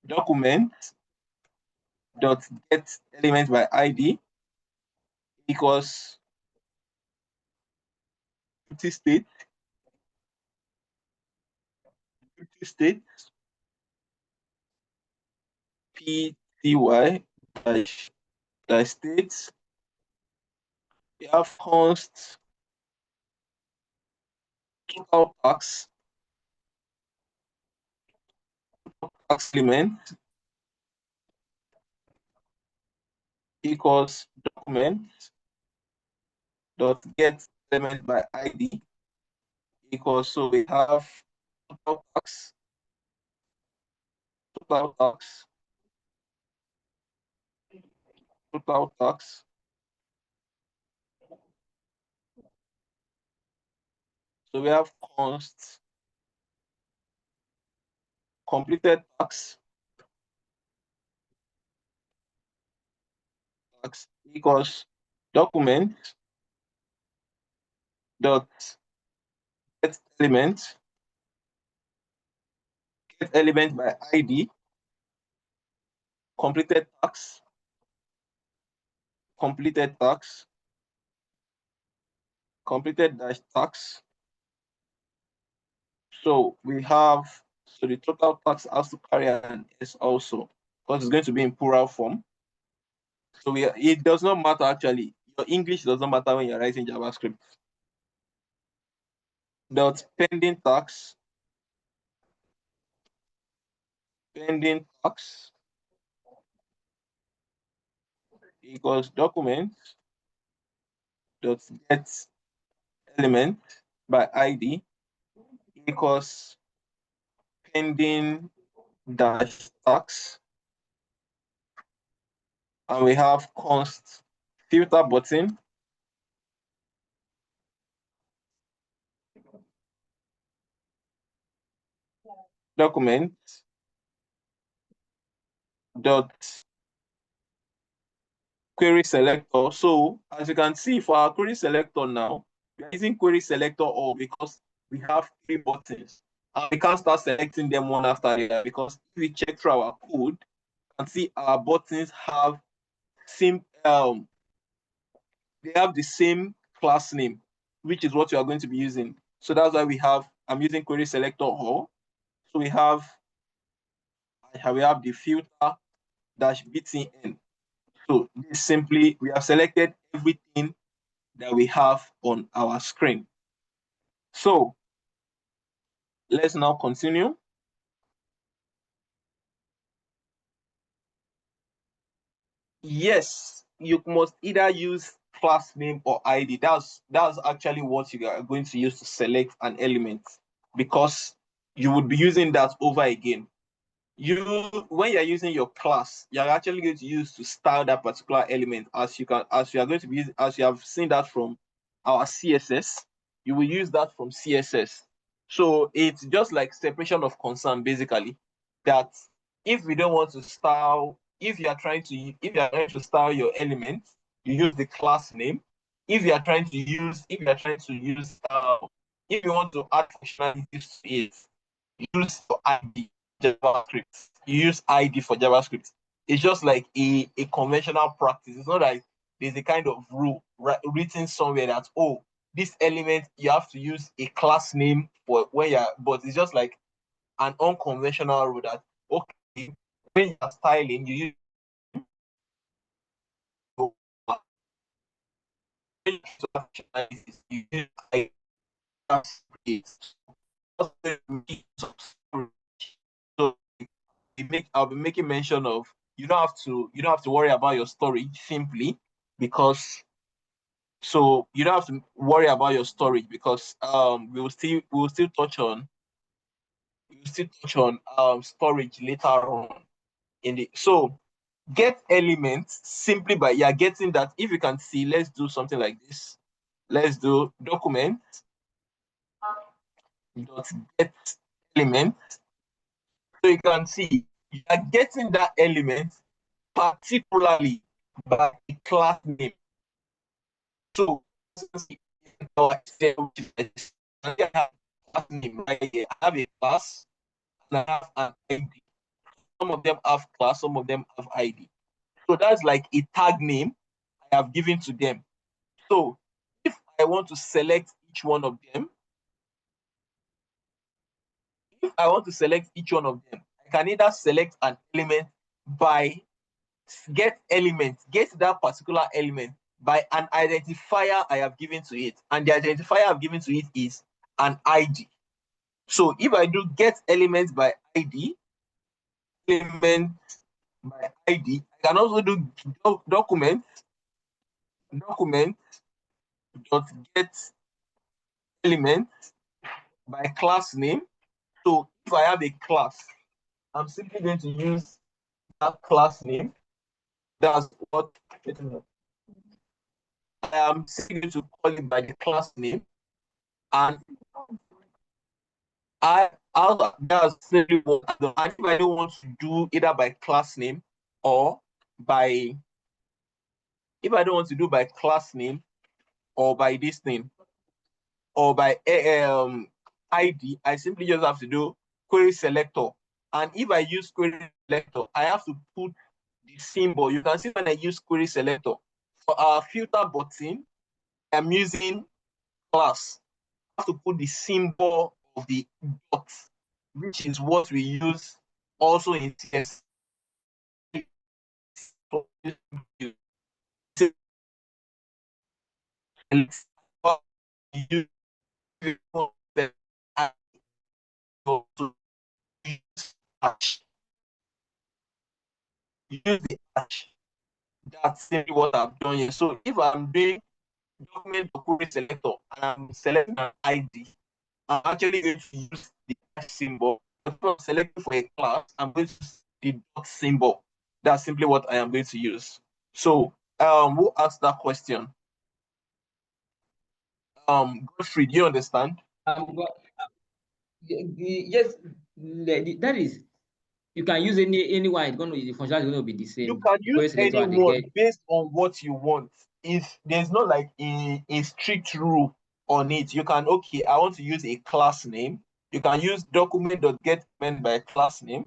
document dot get element by ID equals empty state, pty dash state. We have const total tax element equals document dot get element by ID equals, so we have total tax so we have const completed tax equals document dot get element by ID completed tax completed dash tax. So we have, so the total tax has to carry an S also, because it's going to be in plural form. So it does not matter actually. Your English does not matter when you're writing JavaScript. Dot pending tax equals document dot get element by ID equals pending dash tax, and we have const filter button document dot query selector. So as you can see, for our query selector now, we are using query selector all because we have 3 buttons and we can't start selecting them one after the other, because if we check through our code and see our buttons have they have the same class name, which is what you are going to be using. So that's why I'm using query selector all. So we have the filter dash btn. So this simply, we have selected everything that we have on our screen. So let's now continue. Yes, you must either use class name or ID. That's actually what you are going to use to select an element, because you would be using that over again. When you're using your class, you're actually going to use to style that particular element, as you have seen that from our CSS. You will use that from CSS. So it's just like separation of concern, basically, that if we don't want to style, if you are trying to style your element, you use the class name. If you want to add functionalities to it, use your ID JavaScript. You use ID for JavaScript. It's just like a conventional practice. It's not like there's a kind of rule written somewhere that, oh, this element you have to use a class name for when you're, but it's just like an unconventional rule that, okay, when you're styling, you use so I'll be making mention of, you don't have to worry about your storage, simply because, so you don't have to worry about your storage because we will still touch on storage later on in the, so get elements simply by, you're getting that. If you can see, let's do something like this. Let's do document dot get element. So you can see you are getting that element particularly by the class name. So I have class name right here. I have a class and I have an ID. Some of them have class, some of them have ID. So that's like a tag name I have given to them. So if I want to select each one of them, if I want to select each one of them, I can either select an element by get that particular element by an identifier I have given to it. And the identifier I've given to it is an ID. So if I do get element by ID, element by ID, I can also do document dot get element by class name. So if I have a class, I'm simply going to use that class name. That's what I am simply going to call it by the class name. And that's simply what I do. And if I don't want to do either by class name or by class name or by this thing or by ID, I simply just have to do query selector. And if I use query selector, I have to put the symbol. You can see when I use query selector for our filter button, I'm using class. I have to put the symbol of the dot, which is what we use also in CS. Use the hash. That's simply what I've done here. So if I'm doing document or query selector and I'm selecting an ID, I'm actually going to use the hash symbol. If I'm selecting for a class, I'm going to use the dot symbol. That's simply what I am going to use. So who asked that question? Godfrey, do you understand? Yes, that is, you can use anyone. It's going to, the functionality is going to be the same. You can use anyone based on what you want. If there's not like a strict rule on it, you can, okay, I want to use a class name. You can use document.get element by class name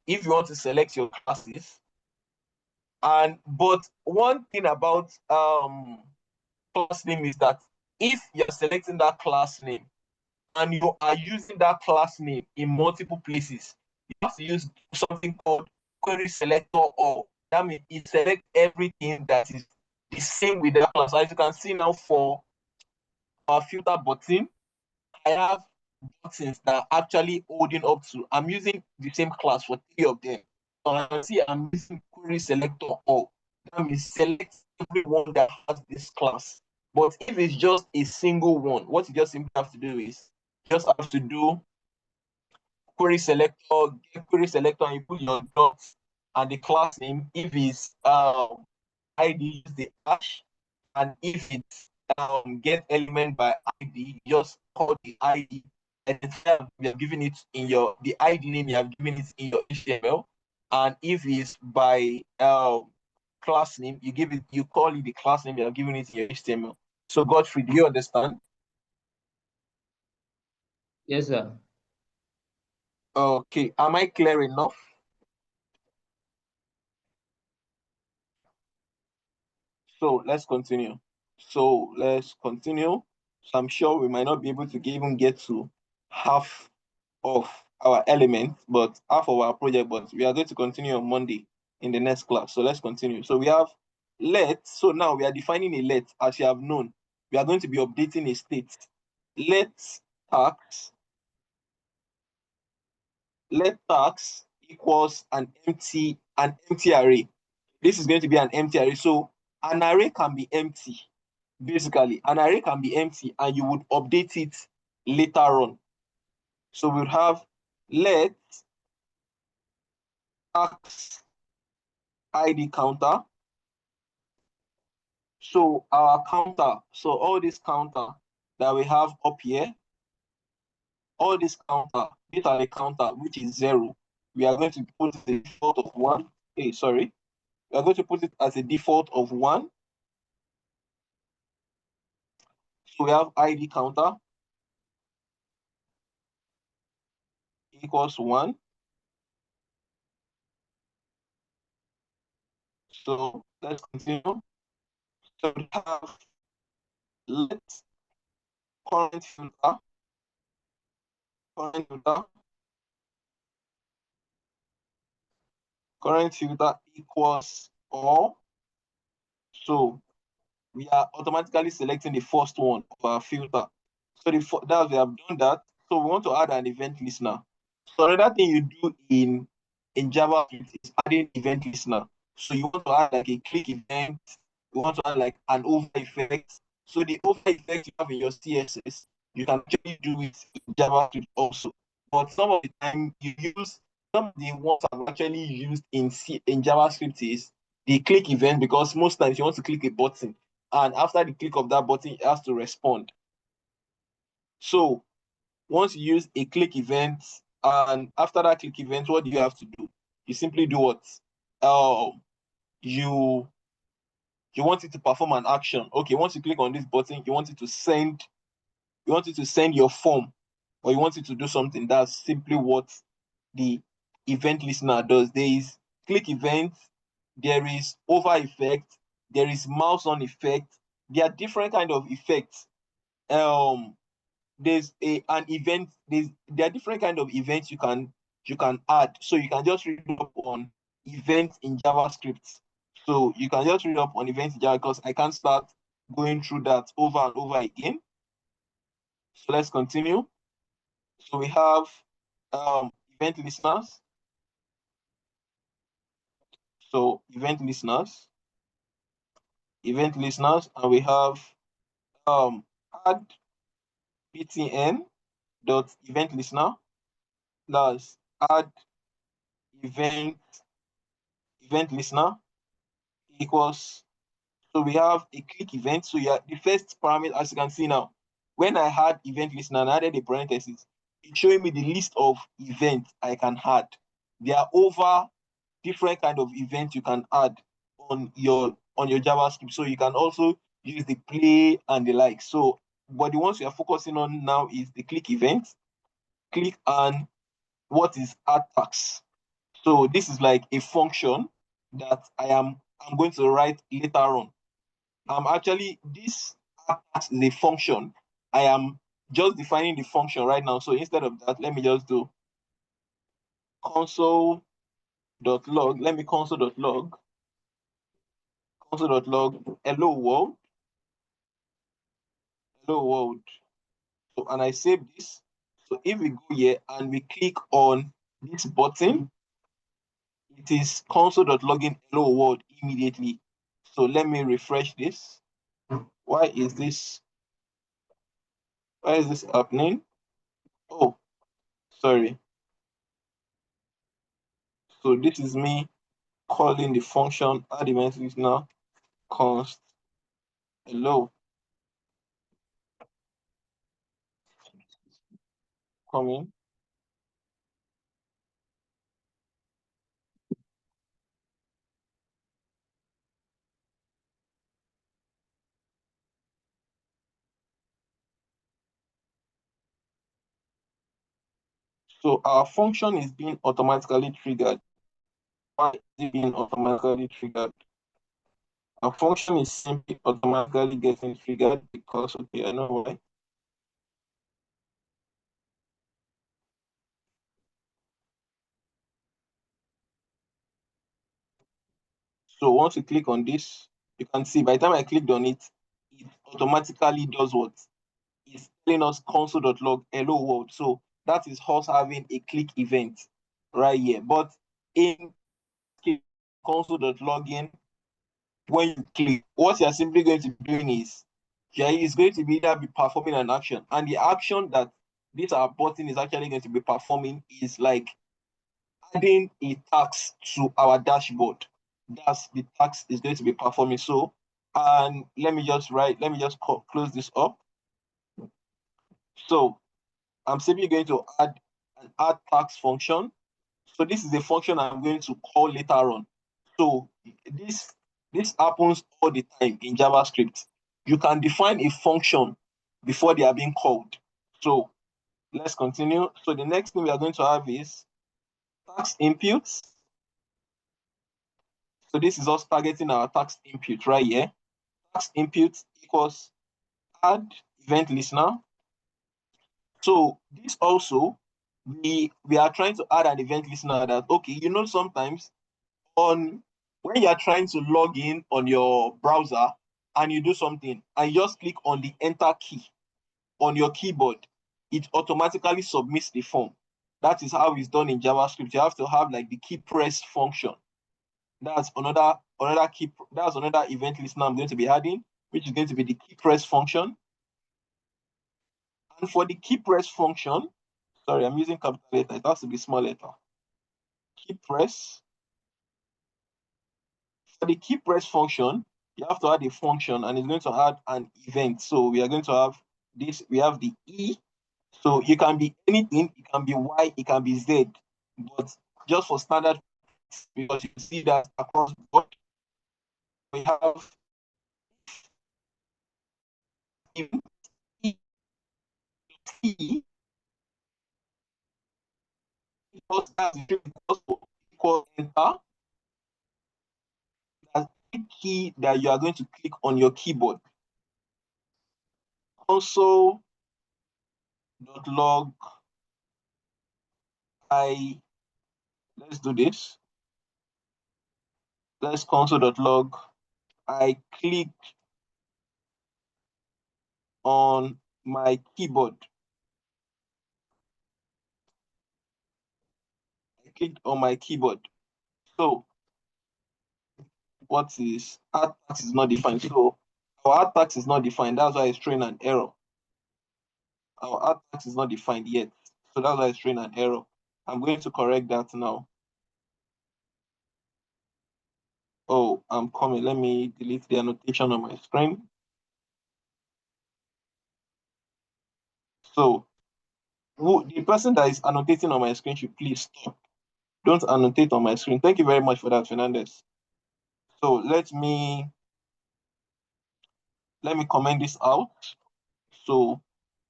if you want to select your classes. But one thing about class name is that if you're selecting that class name and you are using that class name in multiple places, you have to use something called query selector, or that means it selects everything that is the same with that class. As you can see now for our filter button, I have buttons that are actually holding up to, I'm using the same class for 3 of them. So I can see I'm using query selector all. That means select everyone that has this class. But if it's just a single one, what you just simply have to do is just have to do query selector, get query selector, and you put your dots and the class name. If it's ID, use the hash, and if it's get element by ID, just call the ID. Identifier you have given it in your the ID name you have given it in your HTML, and if it's by class name, you call it the class name you have given it in your HTML. So Godfrey, do you understand? Yes, sir. Okay, am I clear enough? So let's continue. So I'm sure we might not be able to even get to half of our elements, but half of our project, but we are going to continue on Monday in the next class. So let's continue. So we have let. So now we are defining a let, as you have known. We are going to be updating a state. Let tax equals an empty array. This is going to be an empty array. So an array can be empty. Basically, an array can be empty and you would update it later on. So we'll have let tax ID counter. So our counter, so all this counter that we have up here, all this counter, these are the counter, which is 0. We are going to put the default of 1. We are going to put it as a default of 1. So we have ID counter equals 1. So let's continue. So we have let current filter, equals or. So we are automatically selecting the first one of our filter. So that we have done that. So we want to add an event listener. So another thing you do in JavaScript is adding event listener. So you want to add like a click event, you want to add like an over effect. So the over effect you have in your CSS, you can actually do it in JavaScript also. But some of the time some of the ones I've actually used in JavaScript is the click event, because most times you want to click a button and after the click of that button, it has to respond. So once you use a click event, and after that click event, what do you have to do? You simply do what? You want it to perform an action. Okay, once you click on this button, you want it to send your form, or you want it to do something. That's simply what the event listener does. There is click event, there is over effect, there is mouse on effect. There are different kind of effects. There are different kind of events you can add. So you can just read up on events in JavaScript. So you can just read up on events in Java, because I can't start going through that over and over again. So let's continue. So we have event listeners. So event listeners, and we have add btn dot event listener. That's add event listener equals. So we have a click event. So the first parameter, as you can see now, when I had event listener and added a parenthesis, it's showing me the list of events I can add. There are over different kind of events you can add on your JavaScript. So you can also use the play and the like. So, but the ones we are focusing on now is the click event, click, and what is add tags. So this is like a function that I'm going to write later on. Actually, this add tags is a function. I am just defining the function right now. So instead of that, let me just do console.log. Let me console.log hello world. So, and I save this. So if we go here and we click on this button, it is console.login hello world immediately. So let me refresh this. Why is this happening? Oh, sorry. So this is me calling the function add event listener const hello. Coming. So our function is being automatically triggered. Why is it being automatically triggered? Our function is simply automatically getting triggered because, okay, I know why. So once you click on this, you can see by the time I clicked on it, it automatically does what? It's telling us console.log hello world. So that is us having a click event right here. But in console.login, when you click, what you're simply going to be doing is going to be either be performing an action, and the action that this our button is actually going to be performing is like adding a task to our dashboard. That's the task is going to be performing. So, and let me just close this up. So I'm simply going to add an add task function. So this is a function I'm going to call later on. So this happens all the time in JavaScript. You can define a function before they are being called. So let's continue. So the next thing we are going to have is task inputs. So this is us targeting our task input right here. Task input equals add event listener. So this also, we are trying to add an event listener that, okay, sometimes when you are trying to log in on your browser and you do something and you just click on the enter key on your keyboard, it automatically submits the form. That is how it's done in JavaScript. You have to have like the key press function. That's another event listener I'm going to be adding, which is going to be the key press function. And for the key press function, sorry, I'm using capital letter. It has to be small letter. Key press. For the key press function, you have to add a function and it's going to add an event. So we are going to have this. We have the E. So it can be anything. It can be Y. It can be Z. But just for standard, because you see that across the board, we have E equals enter. That's the key that you are going to click on your keyboard. Console.log let's do this. Let's console.log. I click on my keyboard. I clicked on my keyboard. So what is add tax is not defined. So our add tax is not defined. That's why it's throwing an error. Our add tax is not defined yet. So that's why it's throwing an error. I'm going to correct that now. Oh, I'm coming. Let me delete the annotation on my screen. So the person that is annotating on my screen should please stop. Don't annotate on my screen. Thank you very much for that, Fernandez. So let me comment this out. So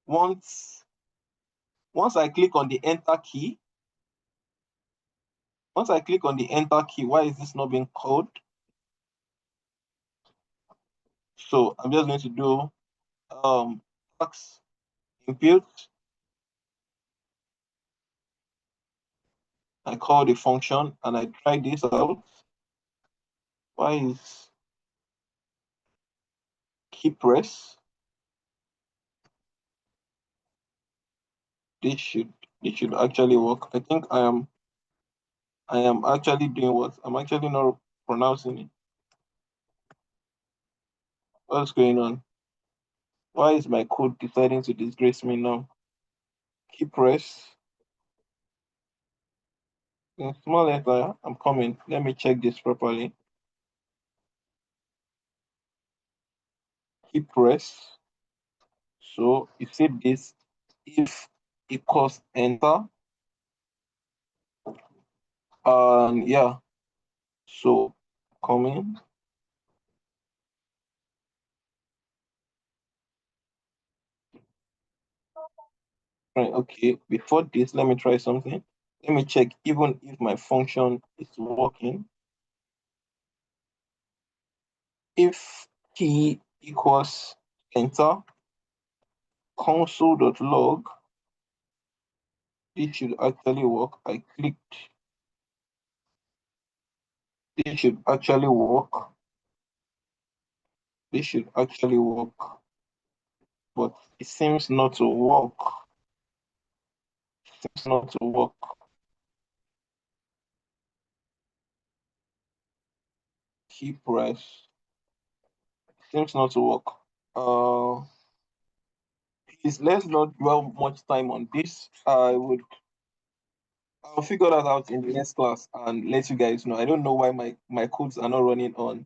once I click on the enter key, why is this not being called? So I'm just going to do tax impute. I call the function and I try this out. Why is key press? This should actually work. I think I am actually doing what? I'm actually not pronouncing it. What's going on? Why is my code deciding to disgrace me now? Key press. In small letter, I'm coming. Let me check this properly. Key press. So you see this if equals enter. Yeah. So coming. Right, okay. Before this, let me try something. Let me check even if my function is working. If key equals enter, console.log, this should actually work. I clicked. This should actually work. This should actually work. But it seems not to work. It seems not to work. Key press. Seems not to work. Please, let's not dwell much time on this. I'll figure that out in the next class and let you guys know. I don't know why my codes are not running on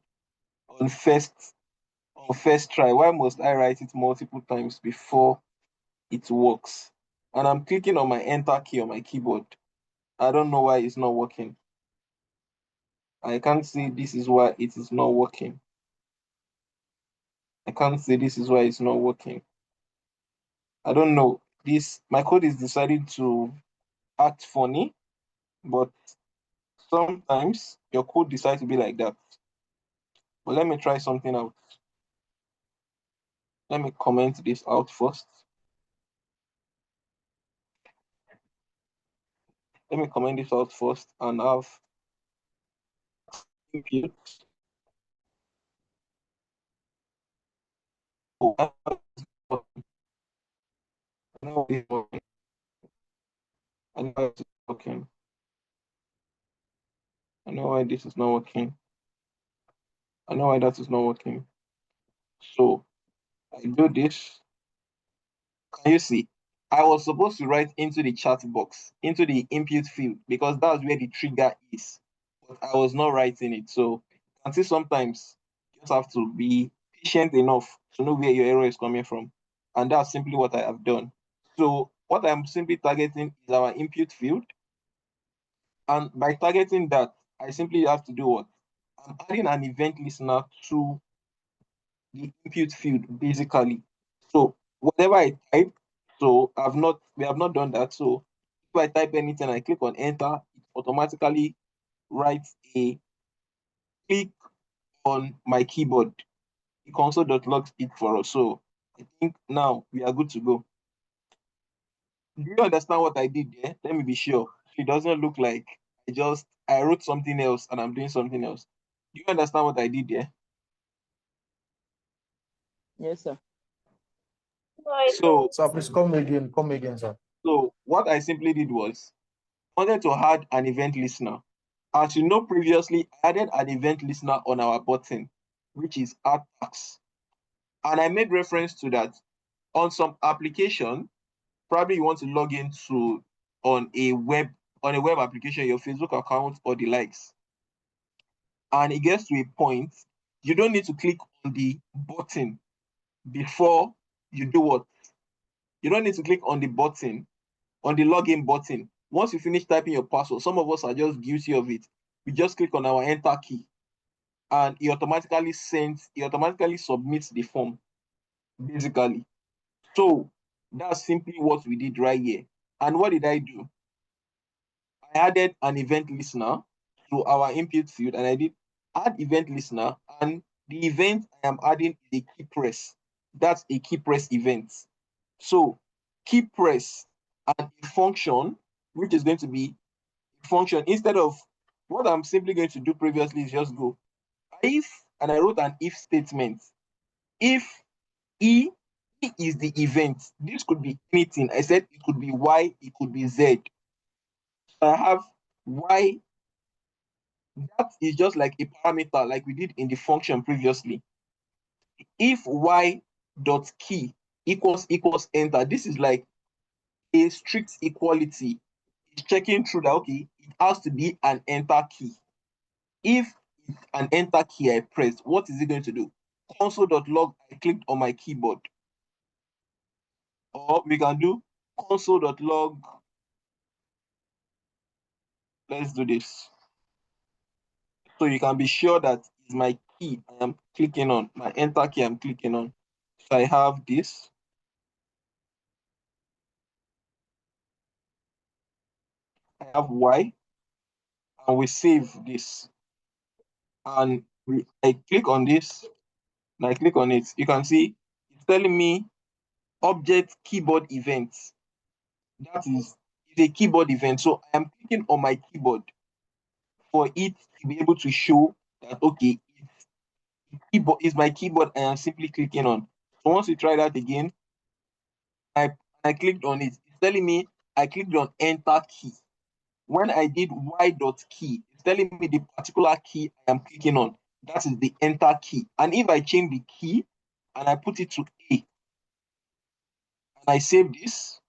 first try. Why must I write it multiple times before it works? And I'm clicking on my enter key on my keyboard. I don't know why it's not working. I can't see this is why it is not working. I can't say this is why it's not working. I don't know. My code is deciding to act funny, but sometimes your code decides to be like that. But let me try something out. Let me comment this out first. Let me comment this out first and have input. Oh, I know it's working. I know it's working. I know why this is not working. I know why that is not working. So I do this. Can you see? I was supposed to write into the chat box, into the input field, because that's where the trigger is. But I was not writing it. So you can see sometimes you just have to be patient enough to know where your error is coming from. And that's simply what I have done. So what I'm simply targeting is our input field. And by targeting that, I simply have to do what? I'm adding an event listener to the input field, basically. So whatever I type, so we have not done that. So if I type anything, I click on enter, it automatically writes a click on my keyboard. The console.log it for us. So I think now we are good to go. Do you understand what I did there? Let me be sure. It doesn't look like I wrote something else and I'm doing something else. Do you understand what I did there? Yes, sir. No, I So, don't. Sir, please come again, sir. so what I simply did was I wanted to add an event listener. As you know, previously I added an event listener on our button, which is add tags. And I made reference to that on some application. Probably you want to log into on a web application, your Facebook account or the likes. And it gets to a point, you don't need to click on the button before you do what? You don't need to click on the button, on the login button. Once you finish typing your password, some of us are just guilty of it. We just click on our enter key and it automatically submits the form, basically. So that's simply what we did right here. And what did I do? I added an event listener to our input field and I did add event listener, and the event I am adding is a key press. That's a key press event. So key press and a function, which is going to be a function instead of what I'm simply going to do previously is just go if, and I wrote an if statement. If E is the event, this could be anything. I said it could be Y, it could be Z. I have Y. That is just like a parameter like we did in the function previously. If Y dot key equals enter, this is like a strict equality. It's checking through that, okay, it has to be an enter key. If it's an enter key I pressed, what is it going to do? Console.log, I clicked on my keyboard. Or we can do console.log. Let's do this. So you can be sure that is my key I am clicking on, my enter key I'm clicking on. So I have this. I have Y, and we save this. And I click on this, and I click on it. You can see it's telling me object keyboard events. That is a keyboard event. So I am clicking on my keyboard for it to be able to show that, okay, keyboard is my keyboard I am simply clicking on. So once we try that again, I clicked on it. It's telling me I clicked on enter key. When I did Y dot key, it's telling me the particular key I am clicking on. That is the enter key. And if I change the key and I put it to A, and I save this,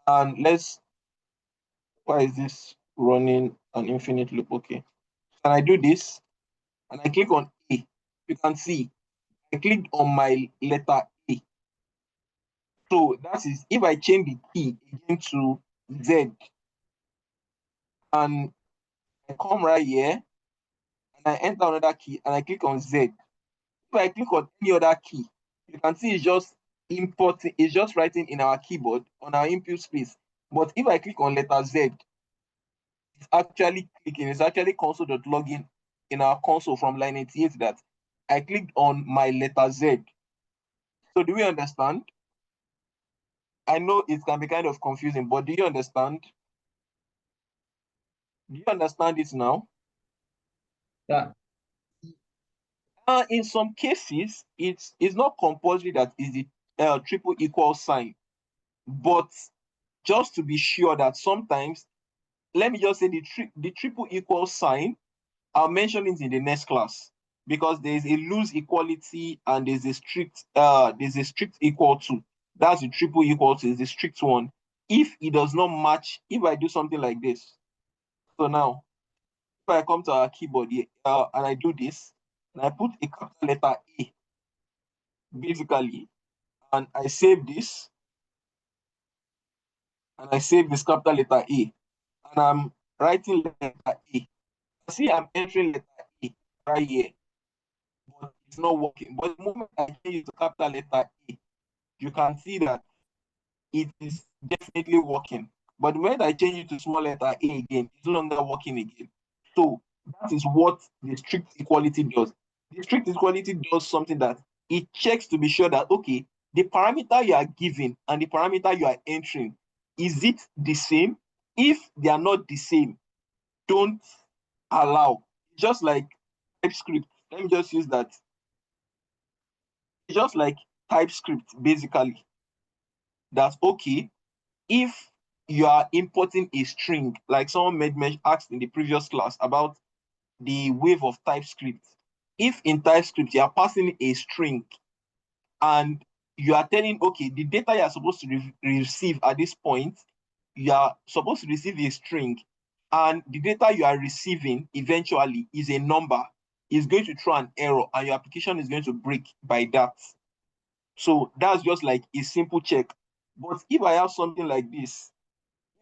and why is this running an infinite loop? Okay. And I do this, and I click on A. You can see I clicked on my letter A. So that is if I change the key again to Z, and I come right here, and I enter another key, and I click on Z. If I click on any other key, you can see it's just importing, it's just writing in our keyboard on our input space. But if I click on letter Z, it's actually clicking, it's actually console.login in our console from line 88 that I clicked on my letter Z. So do we understand? I know it can be kind of confusing, but do you understand? Do you understand it now? Yeah. In some cases, it's not compulsory that is the triple equal sign, but just to be sure that sometimes, let me just say the triple equal sign, I'll mention it in the next class, because there's a loose equality and there's a strict equal to. That's the triple equal to, is the strict one. If it does not match, if I do something like this, so now if I come to our keyboard here and I do this, and I put a capital letter A, basically, and I save this, and I save this capital letter A, and I'm writing letter A. See, I'm entering letter A right here, but it's not working. But the moment I change it to capital letter A, you can see that it is definitely working. But when I change it to small letter A again, it's no longer working again. So that is what the strict equality does. The strict equality does something that it checks to be sure that, okay, the parameter you are giving and the parameter you are entering, is it the same? If they are not the same, don't allow. Just like TypeScript. Let me just use that. Just like TypeScript, basically. That's okay. If you are importing a string, like someone asked in the previous class about the wave of TypeScript. If in TypeScript you are passing a string and you are telling, okay, the data you are supposed to receive at this point, you are supposed to receive a string, and the data you are receiving eventually is a number, is going to throw an error, and your application is going to break by that. So that's just like a simple check. But if I have something like this,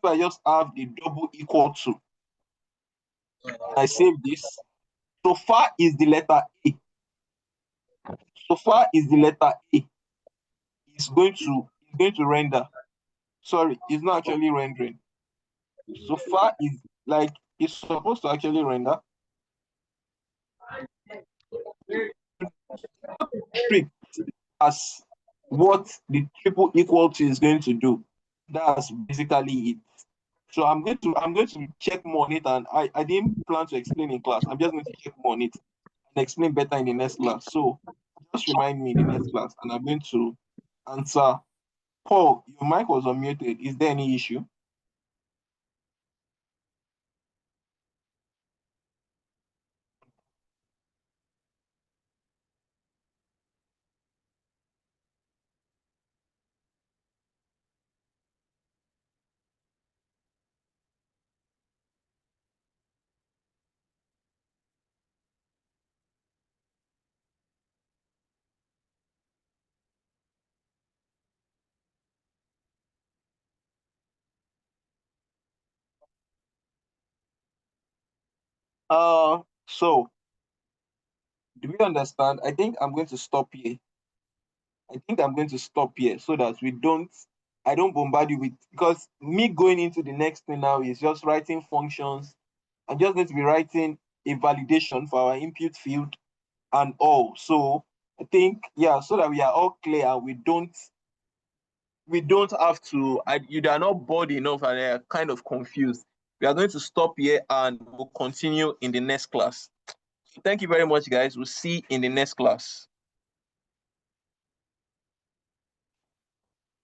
if I just have the double equal to, I save this, so far is the letter A. So far is the letter A. It's going to render. Sorry, it's not actually rendering. So far is like it's supposed to actually render. Strict as what the triple equal to is going to do. That's basically it. So I'm going to check more on it, and I didn't plan to explain in class. I'm just going to check more on it and explain better in the next class. So just remind me in the next class, and I'm going to answer. Paul, your mic was unmuted. Is there any issue? So do we understand? I think I'm going to stop here. So that I don't bombard you with, because me going into the next thing now is just writing functions. I'm just going to be writing a validation for our input field and all. So I think, yeah, so that we are all clear and we don't have to, you are not bored enough and are kind of confused. We are going to stop here and we'll continue in the next class. Thank you very much, guys. We'll see in the next class.